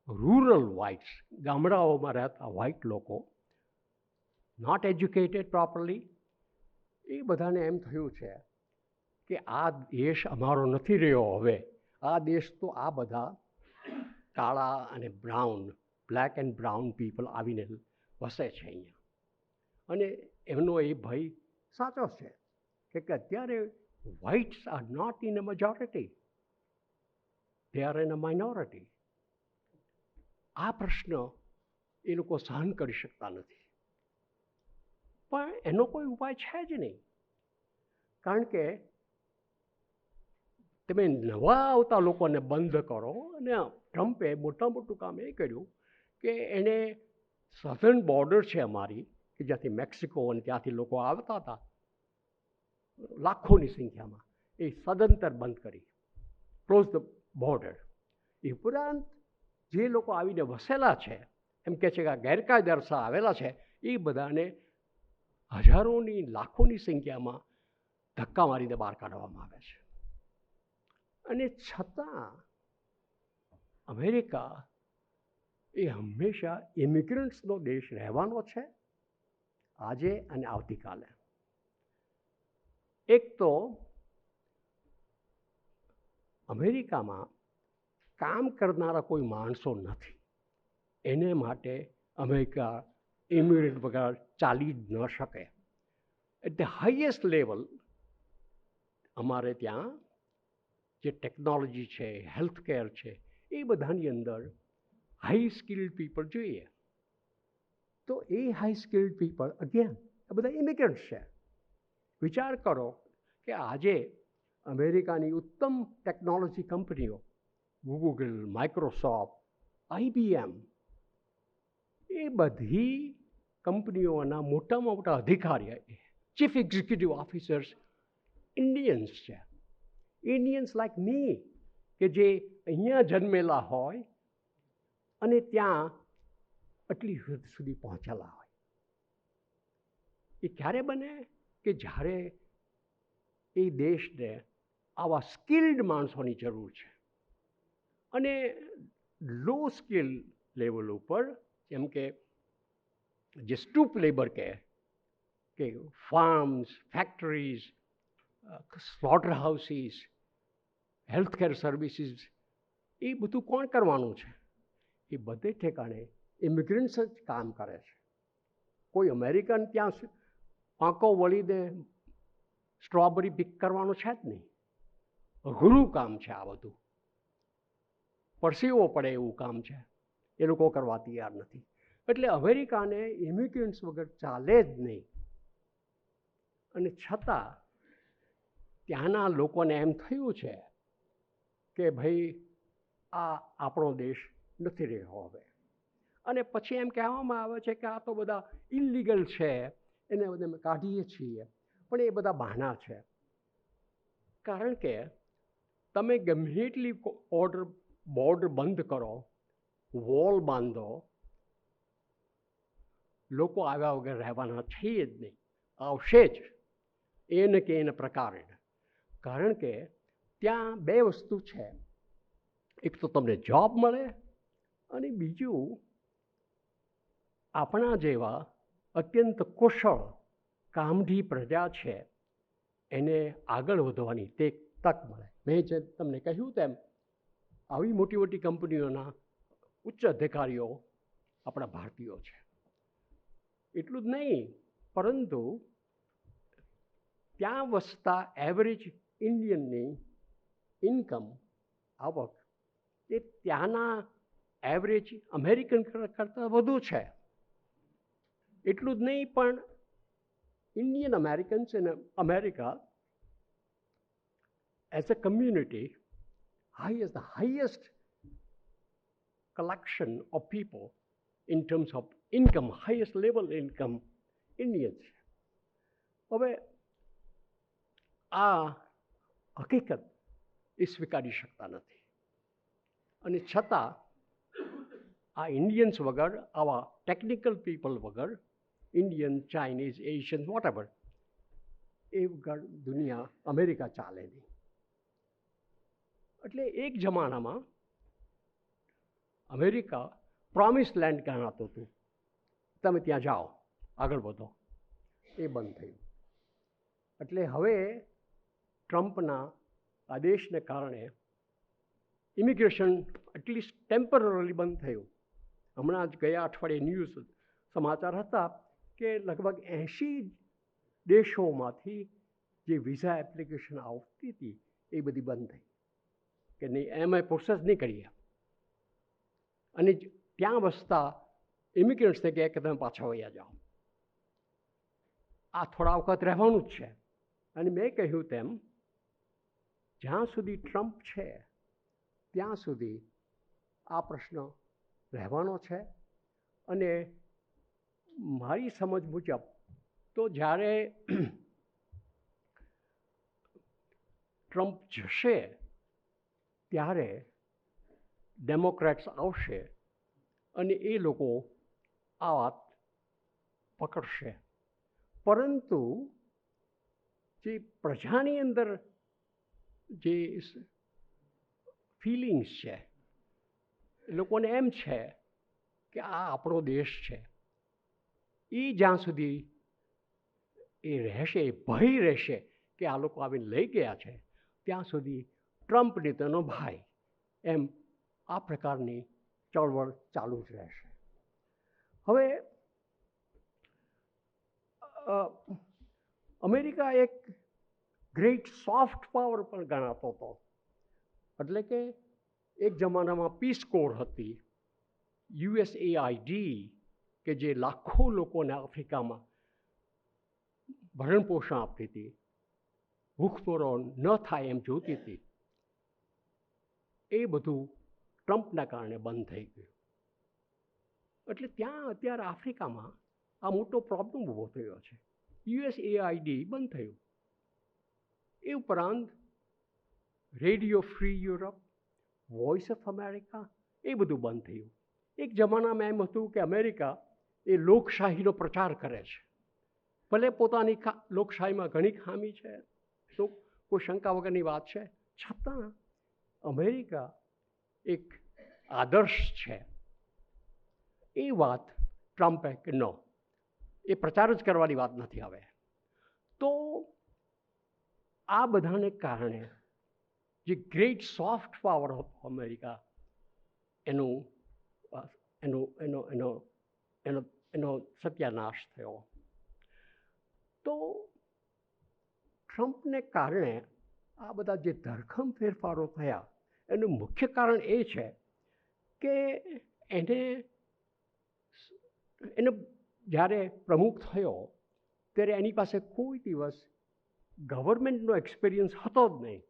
રૂરલ વ્હાઇટ્સ, ગામડાઓમાં રહેતા વ્હાઇટ લોકો, નોટ એજ્યુકેટેડ પ્રોપરલી, એ બધાને એમ થયું છે કે આ દેશ અમારો નથી રહ્યો. હવે આ દેશ તો આ બધા કાળા અને brown, black and brown people આવીને વસે છે અહીંયા. અને એમનો એ ભય સાચો છે કે અત્યારે whites are not in a majority, they are in a minority. આ પ્રશ્ન એ લોકો સહન કરી શકતા નથી. પણ એનો કોઈ ઉપાય છે જ નહીં. કારણ કે તમે નવા આવતા લોકોને બંધ કરો. અને ટ્રમ્પે મોટું કામ એ કર્યું કે એને સધર્ન બોર્ડર છે અમારી, કે જ્યાંથી મેક્સિકો અને ત્યાંથી લોકો આવતા હતા લાખોની સંખ્યામાં, એ સદંતર બંધ કરી, ક્લોઝ ધ બોર્ડર. એ ઉપરાંત જે લોકો આવીને વસેલા છે, એમ કહે છે કે ગેરકાયદેસર આવેલા છે, એ બધાને હજારોની લાખોની સંખ્યામાં ધક્કા મારીને બહાર કાઢવામાં આવે છે. અને છતાં અમેરિકા એ હંમેશા ઇમિગ્રન્ટ્સનો દેશ રહેવાનો છે, આજે અને આવતીકાલે. એક તો અમેરિકામાં કામ કરનારા કોઈ માણસો નથી. એને માટે અમેરિકા ઇમિગ્રન્ટ વગર ચાલી જ ન શકે. એટ ધ હાઈએસ્ટ લેવલ અમારે ત્યાં જે ટેકનોલોજી છે, હેલ્થકેર છે, એ બધાની અંદર હાઈ સ્કિલ્ડ પીપલ જોઈએ. તો એ હાઈ સ્કિલ્ડ પીપલ અગેન આ બધા ઇમિગ્રન્ટ્સ છે. વિચાર કરો કે આજે અમેરિકાની ઉત્તમ ટેકનોલોજી કંપનીઓ, ગૂગલ, માઇક્રોસોફ્ટ, IBM, એ બધી કંપનીઓના મોટામાં મોટા અધિકારીઓ, ચીફ એક્ઝિક્યુટિવ ઓફિસર્સ ઇન્ડિયન્સ છે. ઇન્ડિયન્સ લાઈક મી, કે જે અહીંયા જન્મેલા હોય અને ત્યાં આટલી હદ સુધી પહોંચેલા હોય. એ ક્યારે બને કે જ્યારે એ દેશને આવા સ્કિલ્ડ માણસોની જરૂર છે. અને લો સ્કિલ લેવલ ઉપર, જેમ કે જે સ્ટૂપ લેબર કે farms, factories, slaughter houses, healthcare services, એ બધું કોણ કરવાનું છે? એ બધે ઠેકાણે ઇમિગ્રન્ટ્સ જ કામ કરે છે. કોઈ અમેરિકન ત્યાં પાંખો વળીને સ્ટ્રોબેરી પિક કરવાનું છે જ નહીં. અઘરું કામ છે આ બધું, પરસેવો પડે એવું કામ છે. એ લોકો કરવા તૈયાર નથી. એટલે અમેરિકાને ઇમિગ્રન્ટ્સ વગર ચાલે જ નહીં. અને છતાં ત્યાંના લોકોને એમ થયું છે કે ભાઈ આ આપણો દેશ નથી રહ્યો હવે. અને પછી એમ કહેવામાં આવે છે કે આ તો બધા ઇલિગલ છે, એને બધા અમે કાઢીએ છીએ. પણ એ બધા બહાના છે. કારણ કે તમે ગમે એટલી બોર્ડર બંધ કરો, વોલ બાંધો, લોકો આવ્યા વગર રહેવાના છે જ નહીં. આવશે જ એને કે એને પ્રકારે. કારણ કે ત્યાં બે વસ્તુ છે. એક તો તમને જોબ મળે, અને બીજું આપણા જેવા અત્યંત કુશળ કામઢી પ્રજા છે એને આગળ વધવાની તે તક મળે. મેં જે તમને કહ્યું તેમ આવી મોટી મોટી કંપનીઓના ઉચ્ચ અધિકારીઓ આપણા ભારતીયો છે. એટલું જ નહીં, પરંતુ ત્યાં વસતા એવરેજ ઇન્ડિયનની ઇન્કમ આવક એ ત્યાંના એવરેજ અમેરિકન કરતાં વધુ છે. એટલું જ નહીં, પણ Indian Americans in America as a community has the highest collection of people in terms of income, highest level income Indians. હવે આ હકીકત એ સ્વીકારી શકતા નથી, અને છતાં આ ઇન્ડિયન્સ વગર, આવા ટેકનિકલ પીપલ વગર, ઇન્ડિયન, ચાઇનીઝ, એશિયન, વોટેવર, એ વગર દુનિયા, અમેરિકા ચાલે નહીં. એટલે એક જમાનામાં અમેરિકા પ્રોમિસ લેન્ડ ગણાતું હતું. તમે ત્યાં જાઓ, આગળ વધો. એ બંધ થયું. એટલે હવે ટ્રમ્પના આદેશને કારણે ઇમિગ્રેશન એટલીસ્ટ ટેમ્પરરી બંધ થયું. હમણાં જ ગયા અઠવાડિયે ન્યૂઝ સમાચાર હતા કે લગભગ 80 દેશોમાંથી જે વિઝા એપ્લિકેશન આવતી હતી એ બધી બંધ થઈ કે નહીં, એમાં પ્રોસેસ નહીં કરીએ. અને ત્યાં વસતા ઇમિગ્રન્ટ્સને કહે કે તમે પાછા વયા જાઓ. આ થોડા વખત રહેવાનું જ છે. અને મેં કહ્યું તેમ, જ્યાં સુધી ટ્રમ્પ છે ત્યાં સુધી આ પ્રશ્ન રહેવાનો છે. અને મારી સમજ મુજબ તો જ્યારે ટ્રમ્પ જશે ત્યારે ડેમોક્રેટ્સ આવશે અને એ લોકો આ વાત પકડશે. પરંતુ જે પ્રજાની અંદર જે ફિલિંગ્સ છે, એ લોકોને એમ છે કે આ આપણો દેશ છે, એ જ્યાં સુધી એ રહેશે, એ ભય રહેશે કે આ લોકો આવીને લઈ ગયા છે, ત્યાં સુધી ટ્રમ્પ ને તેનો ભાઈ, એમ આ પ્રકારની ચળવળ ચાલુ જ રહેશે. હવે અમેરિકા એક ગ્રેટ સોફ્ટ પાવર પણ ગણાતો હતો. એટલે કે એક જમાનામાં પીસ કોર હતી, USAID, કે જે લાખો લોકોને આફ્રિકામાં ભરણપોષણ આપતી હતી, ભૂખમરો ન થાય એમ જોતી હતી. એ બધું ટ્રમ્પના કારણે બંધ થઈ ગયું. એટલે ત્યાં અત્યારે આફ્રિકામાં આ મોટો પ્રોબ્લેમ ઊભો થયો છે. USAID બંધ થયું. એ ઉપરાંત radio free Europe, voice of America, એ બધું બંધ થયું. એક જમાનામાં એમ હતું કે અમેરિકા એ લોકશાહીનો પ્રચાર કરે છે. ભલે પોતાની લોકશાહીમાં ઘણી ખામી છે, તો કોઈ શંકા વગરની વાત છે, છતાં અમેરિકા એક આદર્શ છે. એ વાત ટ્રમ્પે કે ન, એ પ્રચાર જ કરવાની વાત નથી. હવે તો આ બધાને કારણે જે ગ્રેટ સોફ્ટ પાવર હતો અમેરિકા, એનો સત્યાનાશ થયો. તો ટ્રમ્પને કારણે આ બધા જે ધરખમ ફેરફારો થયા, એનું મુખ્ય કારણ એ છે કે એને જ્યારે પ્રમુખ થયો ત્યારે એની પાસે કોઈ દિવસ ગવર્મેન્ટનો એક્સપિરિયન્સ હતો જ નહીં.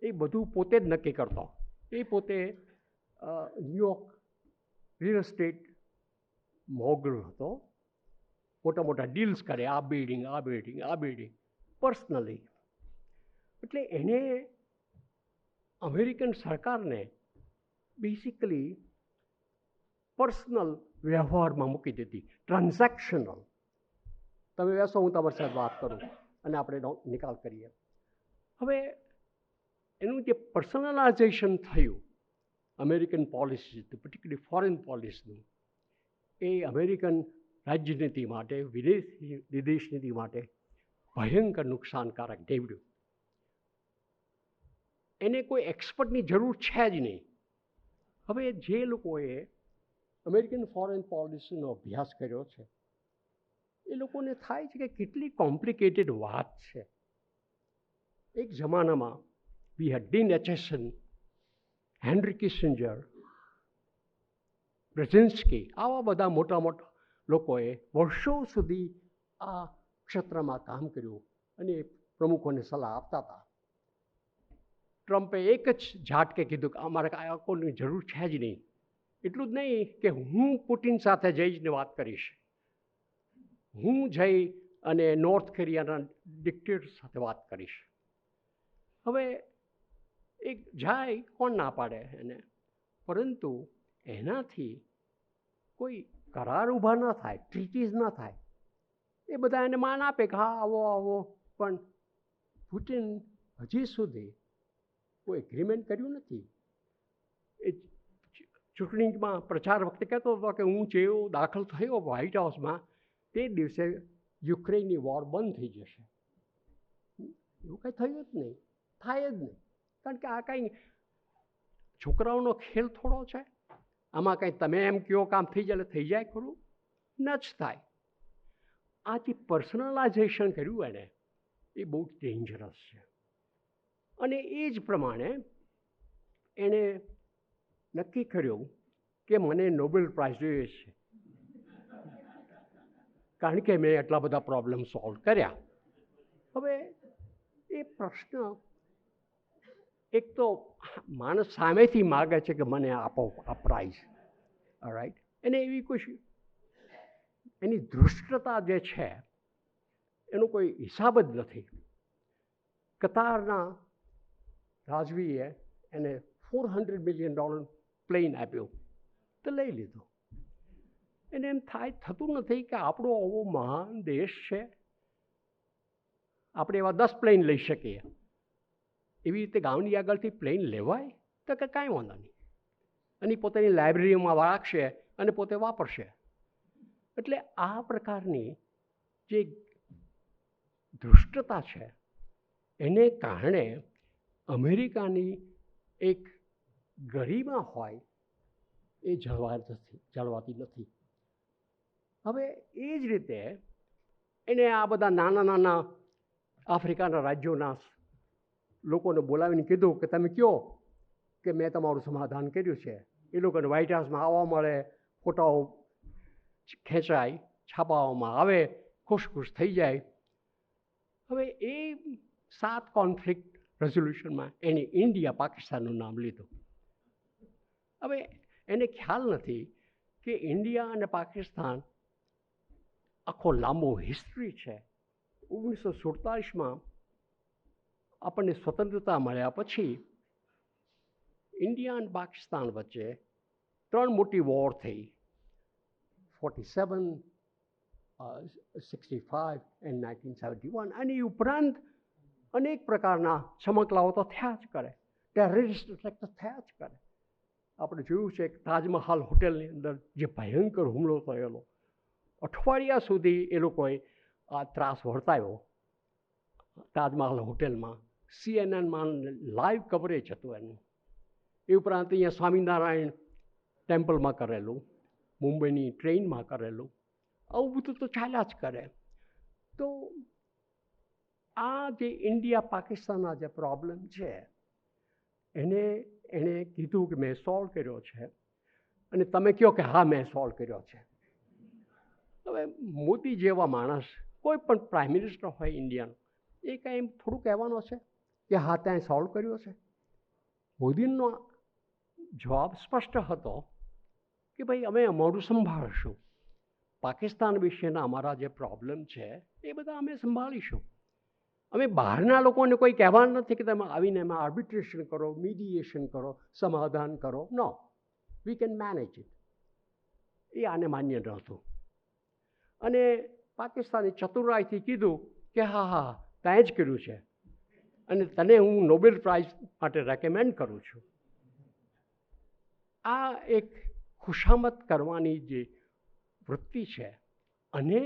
એ બધું પોતે જ નક્કી કરતો. એ પોતે ન્યુયોર્ક રિયલ એસ્ટેટ મોગલ હતો. મોટા મોટા ડીલ્સ કરે, આ બિલ્ડિંગ, આ બિલ્ડિંગ, આ બિલ્ડિંગ, પર્સનલી. એટલે એને અમેરિકન સરકારને બેસિકલી પર્સનલ વ્યવહારમાં મૂકી દીધી, ટ્રાન્ઝેક્શનલ. તમે બેસો, હું તમારી સાથે વાત કરું અને આપણે નિકાલ કરીએ. હવે એનું જે પર્સનલાઇઝેશન થયું અમેરિકન પોલિસી, પર્ટિક્યુલરલી ફોરેન પોલિસીનું, એ અમેરિકન રાજ્યનીતિ માટે, વિદેશ નીતિ માટે ભયંકર નુકસાનકારક નીવડ્યું. એને કોઈ એક્સપર્ટની જરૂર છે જ નહીં. હવે જે લોકોએ અમેરિકન ફોરેન પોલિસીનો અભ્યાસ કર્યો છે એ લોકોને થાય છે કે કેટલી કોમ્પ્લિકેટેડ વાત છે. એક જમાનામાં વી હેડ ડીન એચેસન, હેનરી કિસિંજર, બ્રેઝિન્સ્કી, આવા બધા મોટા મોટા લોકોએ વર્ષો સુધી આ ક્ષેત્રમાં કામ કર્યું અને પ્રમુખોને સલાહ આપતા હતા. ટ્રમ્પે એક જ ઝાટકે કીધું કે અમારે આ કોઈની જરૂર છે જ નહીં. એટલું જ નહીં કે હું પુટિન સાથે જઈને વાત કરીશ, હું જઈ અને નોર્થ કોરિયાના ડિક્ટેટર સાથે વાત કરીશ. હવે એક જાય કોણ ના પાડે એને, પરંતુ એનાથી કોઈ કરાર ઊભા ન થાય, ટ્રીટીઝ ન થાય. એ બધા એને માન આપે કે હા આવો આવો, પણ પુટિન હજી સુધી કોઈ એગ્રીમેન્ટ કર્યું નથી. એ ચૂંટણીમાં પ્રચાર વખતે કહેતો હતો કે હું જેવો દાખલ થયો વ્હાઇટ હાઉસમાં તે દિવસે યુક્રેનની વોર બંધ થઈ જશે. એવું કંઈ થયું જ નહીં, થાય જ નહીં. કારણ કે આ કાંઈ છોકરાઓનો ખેલ થોડો છે. આમાં કંઈ તમે એમ કહો કામ થઈ જાય થઈ જાય ખરું? ન જ થાય. આ જે પર્સનલાઇઝેશન કર્યું એને એ બહુ ડેન્જરસ છે. અને એ જ પ્રમાણે એણે નક્કી કર્યું કે મને નોબેલ પ્રાઇઝ જોઈએ છે, કારણ કે મેં એટલા બધા પ્રોબ્લેમ સોલ્વ કર્યા. હવે એ પ્રશ્ન એક તો માણસ સામેથી માગે છે કે મને આપો આ પ્રાઇઝ, રાઈટ, એને એવી કોઈ એની ધૃષ્ટતા જે છે એનો કોઈ હિસાબ જ નથી. કતારના રાજવીએ એને $400 million પ્લેન આપ્યું તો લઈ લીધું. એને એમ થતું નથી કે આપણો આવો મહાન દેશ છે, આપણે એવા 10 પ્લેન લઈ શકીએ. એવી રીતે ગામની આગળથી પ્લેન લેવાય તો કે કાંઈ વાંધો નહીં, અને પોતાની લાઇબ્રેરીમાં રાખશે અને પોતે વાપરશે. એટલે આ પ્રકારની જે ધૃષ્ટતા છે એને કારણે અમેરિકાની એક ગરિમા હોય એ જળવાતી નથી. હવે એ જ રીતે એને આ બધા નાના નાના આફ્રિકાના રાજ્યોના લોકોને બોલાવીને કીધું કે તમે કહો કે મેં તમારું સમાધાન કર્યું છે. એ લોકોને વ્હાઇટ હાઉસમાં આવવા મળે, ફોટાઓ ખેંચાય, છાપાઓમાં આવે, ખુશ થઈ જાય. હવે એ 7 કોન્ફ્લિક્ટ રેઝોલ્યુશનમાં એણે ઇન્ડિયા પાકિસ્તાનનું નામ લીધું. હવે એને ખ્યાલ નથી કે ઇન્ડિયા અને પાકિસ્તાન આખો લાંબો હિસ્ટ્રી છે. 1947માં આપણને સ્વતંત્રતા મળ્યા પછી ઇન્ડિયા અને પાકિસ્તાન વચ્ચે 3 મોટી વોર થઈ, 47, 65 and 1971. આની ઉપરાંત અનેક પ્રકારના ચમકલાઓ તો થયા જ કરે, ટેરરિસ્ટ એટેક તો થયા જ કરે. આપણે જોયું છે કે તાજમહાલ હોટેલની અંદર જે ભયંકર હુમલો થયેલો, અઠવાડિયા સુધી એ લોકોએ આ ત્રાસ વર્તાયો તાજમહાલ હોટેલમાં. CNN-માં લાઈવ કવરેજ હતું એનું. એ ઉપરાંત અહીંયા સ્વામિનારાયણ ટેમ્પલમાં કરેલું, મુંબઈની ટ્રેનમાં કરેલું, આવું બધું તો ચાલ્યા જ કરે. તો આ જે ઇન્ડિયા પાકિસ્તાનના જે પ્રોબ્લેમ છે એણે કીધું કે મેં સોલ્વ કર્યો છે, અને તમે કહો કે હા મેં સોલ્વ કર્યો છે. હવે મોદી જેવા માણસ, કોઈ પણ પ્રાઇમ મિનિસ્ટર હોય ઇન્ડિયાનો, એ કાંઈ એમ થોડું કહેવાનો છે કે હા ત્યાં સોલ્વ કર્યો છે. મોદીનો જવાબ સ્પષ્ટ હતો કે ભાઈ અમે અમારું સંભાળશું, પાકિસ્તાન વિશેના અમારા જે પ્રોબ્લેમ છે એ બધા અમે સંભાળીશું. અમે બહારના લોકોને કોઈ કહેવાનું નથી કે તમે આવીને એમાં આર્બિટ્રેશન કરો, મીડિયેશન કરો, સમાધાન કરો. નો, વી કેન મેનેજ ઇટ. એ આને માન્ય નહોતું. અને પાકિસ્તાને ચતુરાઈથી કીધું કે હા હા ત્યાં જ કર્યું છે, અને તને હું નોબેલ પ્રાઇઝ માટે રેકમેન્ડ કરું છું. આ એક ખુશામત કરવાની જે વૃત્તિ છે, અને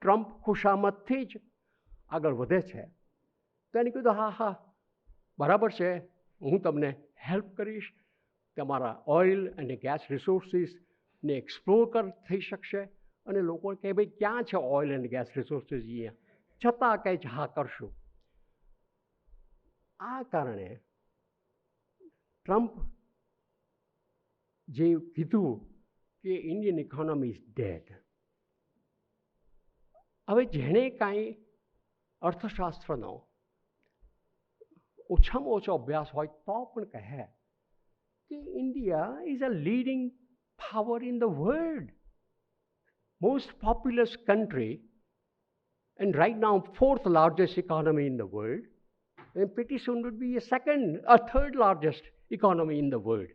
ટ્રમ્પ ખુશામતથી જ આગળ વધે છે. તો એને કીધું હા હા બરાબર છે, હું તમને હેલ્પ કરીશ, તમારા ઓઇલ અને ગેસ રિસોર્સિસને એક્સપ્લોર થઈ શકશે. અને લોકો કહે ભાઈ ક્યાં છે ઓઇલ એન્ડ ગેસ રિસોર્સિસ અહીંયા, છતાં કહે છે હા કરશું. આ કારણે ટ્રમ્પ જે કીધું કે ઇન્ડિયન ઇકોનોમી ઇઝ ડેડ. હવે જેણે કાંઈ અર્થશાસ્ત્રનો ઓછામાં ઓછો અભ્યાસ હોય તો પણ કહે કે India is a leading power in the world, most populous country, and right now fourth largest economy in the world, and pretty soon would be a third largest economy in the world.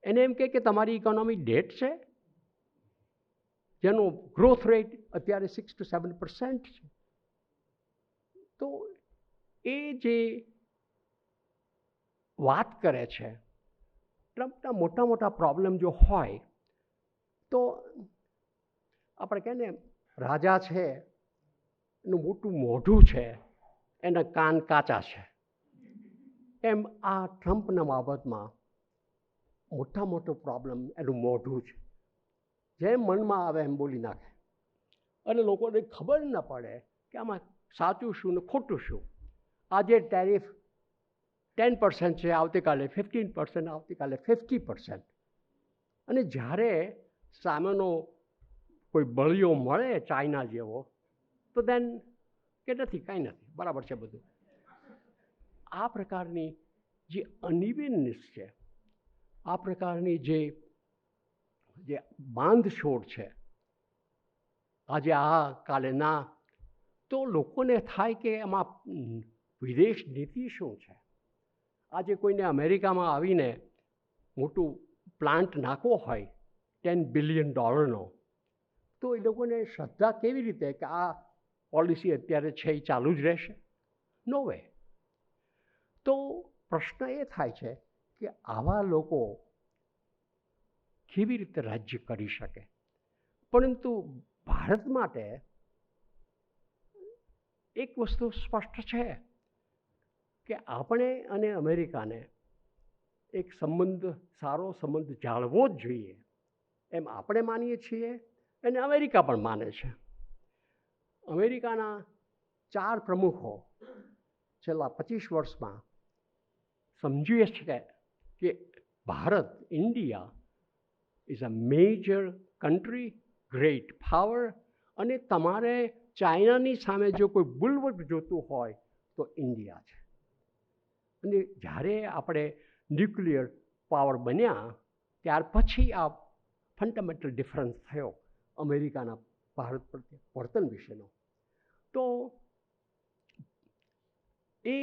એને એમ કે તમારી ઇકોનોમી ડેટ છે, જેનો ગ્રોથ રેટ અત્યારે 6 to 7% છે. તો એ જે વાત કરે છે, ટ્રમ્પના મોટા મોટા પ્રોબ્લેમ જો હોય તો આપણે કહે ને રાજા છે એનું મોટું મોઢું છે, એના કાન કાચા છે, એમ આ ટ્રમ્પના બાબતમાં મોટા મોટો પ્રોબ્લેમ એનું મોઢું છે. જેમ મનમાં આવે એમ બોલી નાખે અને લોકોને ખબર ન પડે કે આમાં સાચું શું ને ખોટું શું. આજે ટેરિફ 10% છે, આવતીકાલે 15%, આવતીકાલે 50%. અને જ્યારે સામેનો કોઈ બળિયો મળે ચાઇના જેવો તો દેન કે નથી, કાંઈ નથી, બરાબર છે બધું. આ પ્રકારની જે અનઇવનનેસ છે, આ પ્રકારની જે બાંધછોડ છે, આજે આ કાલે ના, તો લોકોને થાય કે એમાં વિદેશ નીતિ શું છે. આજે કોઈને અમેરિકામાં આવીને મોટું પ્લાન્ટ નાખવો હોય $10 બિલિયન, તો એ લોકોને શ્રદ્ધા કેવી રીતે કે આ પોલિસી અત્યારે છે એ ચાલુ જ રહેશે? નો વે. તો પ્રશ્ન એ થાય છે કે આવા લોકો કેવી રીતે રાજ્ય કરી શકે. પરંતુ ભારત માટે એક વસ્તુ સ્પષ્ટ છે કે આપણે અને અમેરિકાને એક સંબંધ, સારો સંબંધ જાળવો જ જોઈએ, એમ આપણે માનીએ છીએ અને અમેરિકા પણ માને છે. અમેરિકાના 4 પ્રમુખો છેલ્લા 25 વર્ષમાં સમજીએ છે કે Bharat, India is a major country, great power, અને તમારે ચાઇનાની સામે જો કોઈ બુલવર્ક જોતું હોય તો ઇન્ડિયા છે. અને જ્યારે આપણે ન્યુક્લિયર પાવર બન્યા ત્યાર પછી આ ફંડામેન્ટલ ડિફરન્સ થયો અમેરિકાના ભારત પ્રત્યે વર્તન વિશેનો. તો એ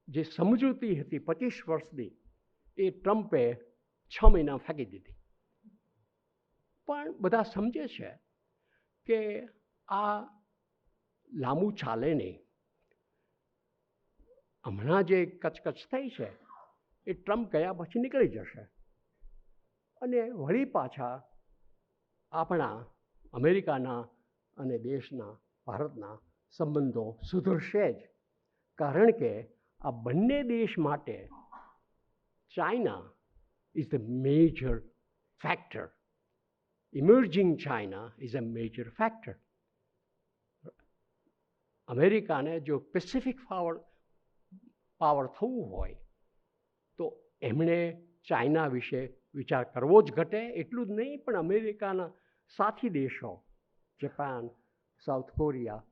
જે સમજૂતી હતી 25 વર્ષની, એ ટ્રમ્પે 6 મહિના ફેંકી દીધી. પણ બધા સમજે છે કે આ લાંબુ ચાલે નહીં. હમણાં જે કચકચ થઈ છે એ ટ્રમ્પ ગયા પછી નીકળી જશે અને વળી પાછા આપણા અમેરિકાના અને દેશના, ભારતના સંબંધો સુધરશે જ. કારણ કે આ બંને દેશ માટે China is the major factor. Emerging China is a major factor. અમેરિકાને જો પેસિફિક પાવર થવું હોય તો એમણે ચાઇના વિશે વિચાર કરવો જ ઘટે. એટલું જ નહીં, પણ અમેરિકાના સાથી દેશો, જાપાન, સાઉથ કોરિયા,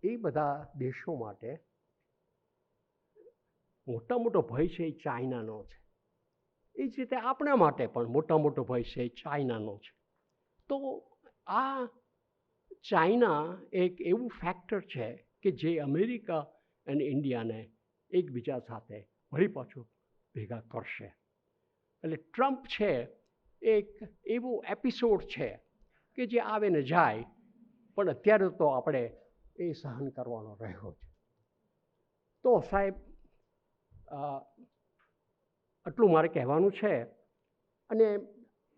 એ બધા દેશો માટે મોટા મોટો ભય છે એ ચાઇનાનો છે. એ જ રીતે આપણા માટે પણ મોટા મોટો ભય છે એ ચાઇનાનો છે. તો આ ચાઇના એક એવું ફેક્ટર છે કે જે અમેરિકા અને ઇન્ડિયાને એકબીજા સાથે વળી પાછું ભેગા કરશે. એટલે ટ્રમ્પ છે એક એવું એપિસોડ છે કે જે આવે ને જાય, પણ અત્યારે તો આપણે એ સહન કરવાનો રહ્યો છે. તો સાહેબ, આટલું મારે કહેવાનું છે. અને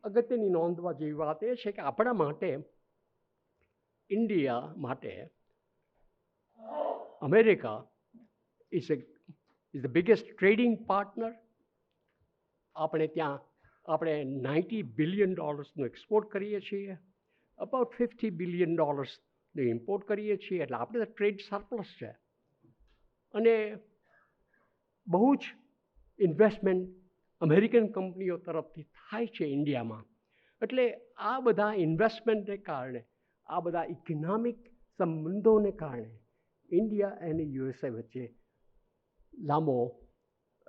અગત્યની નોંધવા જેવી વાત એ છે કે આપણા માટે, ઇન્ડિયા માટે America is the biggest trading partner. આપણે ત્યાં આપણે $90 billion એક્સપોર્ટ કરીએ છીએ, અબાઉટ $50 billion ઇમ્પોર્ટ કરીએ છીએ, એટલે આપણે ટ્રેડ સરપ્લસ છે. અને બહુ જ ઇન્વેસ્ટમેન્ટ અમેરિકન કંપનીઓ તરફથી થાય છે ઇન્ડિયામાં. એટલે આ બધા ઇન્વેસ્ટમેન્ટને કારણે, આ બધા ઇકોનોમિક સંબંધોને કારણે ઇન્ડિયા અને USA વચ્ચે લાંબો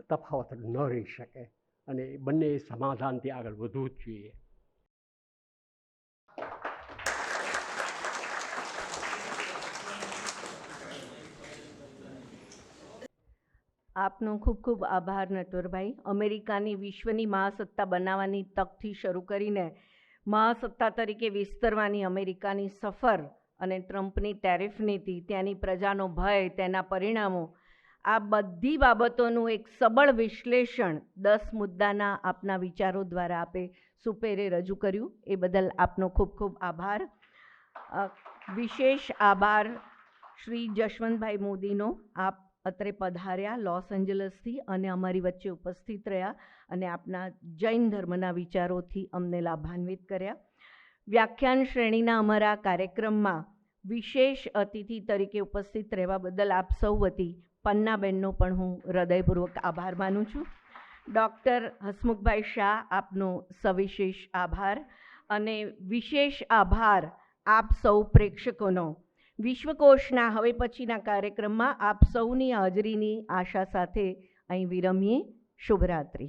તફાવત ન રહી શકે અને બંને સમાધાનથી આગળ વધવું જ જોઈએ. આપનો ખૂબ ખૂબ આભાર નટવરભાઈ. અમેરિકાની વિશ્વની મહાસત્તા બનાવવાની તકથી શરૂ કરીને મહાસત્તા તરીકે વિસ્તરવાની અમેરિકાની સફર અને ટ્રમ્પની ટેરિફ નીતિ, ત્યાંની પ્રજાનો ભય, તેના પરિણામો, આ બધી બાબતોનું એક સબળ વિશ્લેષણ 10 મુદ્દાના આપના વિચારો દ્વારા આપે સુપેરે રજૂ કર્યું. એ બદલ આપનો ખૂબ ખૂબ આભાર. વિશેષ આભાર શ્રી જશવંતભાઈ મોદીનો. આપ અત્રે પધાર્યા લોસ એન્જલસથી અને અમારી વચ્ચે ઉપસ્થિત રહ્યા અને આપના જૈન ધર્મના વિચારોથી અમને લાભાન્વિત કર્યા. વ્યાખ્યાન શ્રેણીના અમારા કાર્યક્રમમાં વિશેષ અતિથિ તરીકે ઉપસ્થિત રહેવા બદલ આપ સૌ વતી પન્નાબેનનો પણ હું હૃદયપૂર્વક આભાર માનું છું. ડૉક્ટર હસમુખભાઈ શાહ, આપનો સવિશેષ આભાર. અને વિશેષ આભાર આપ સૌ પ્રેક્ષકોનો. વિશ્વકોશના હવે પછીના કાર્યક્રમમાં આપ સૌની હાજરીની આશા સાથે અહીં વિરમીએ. શુભરાત્રિ.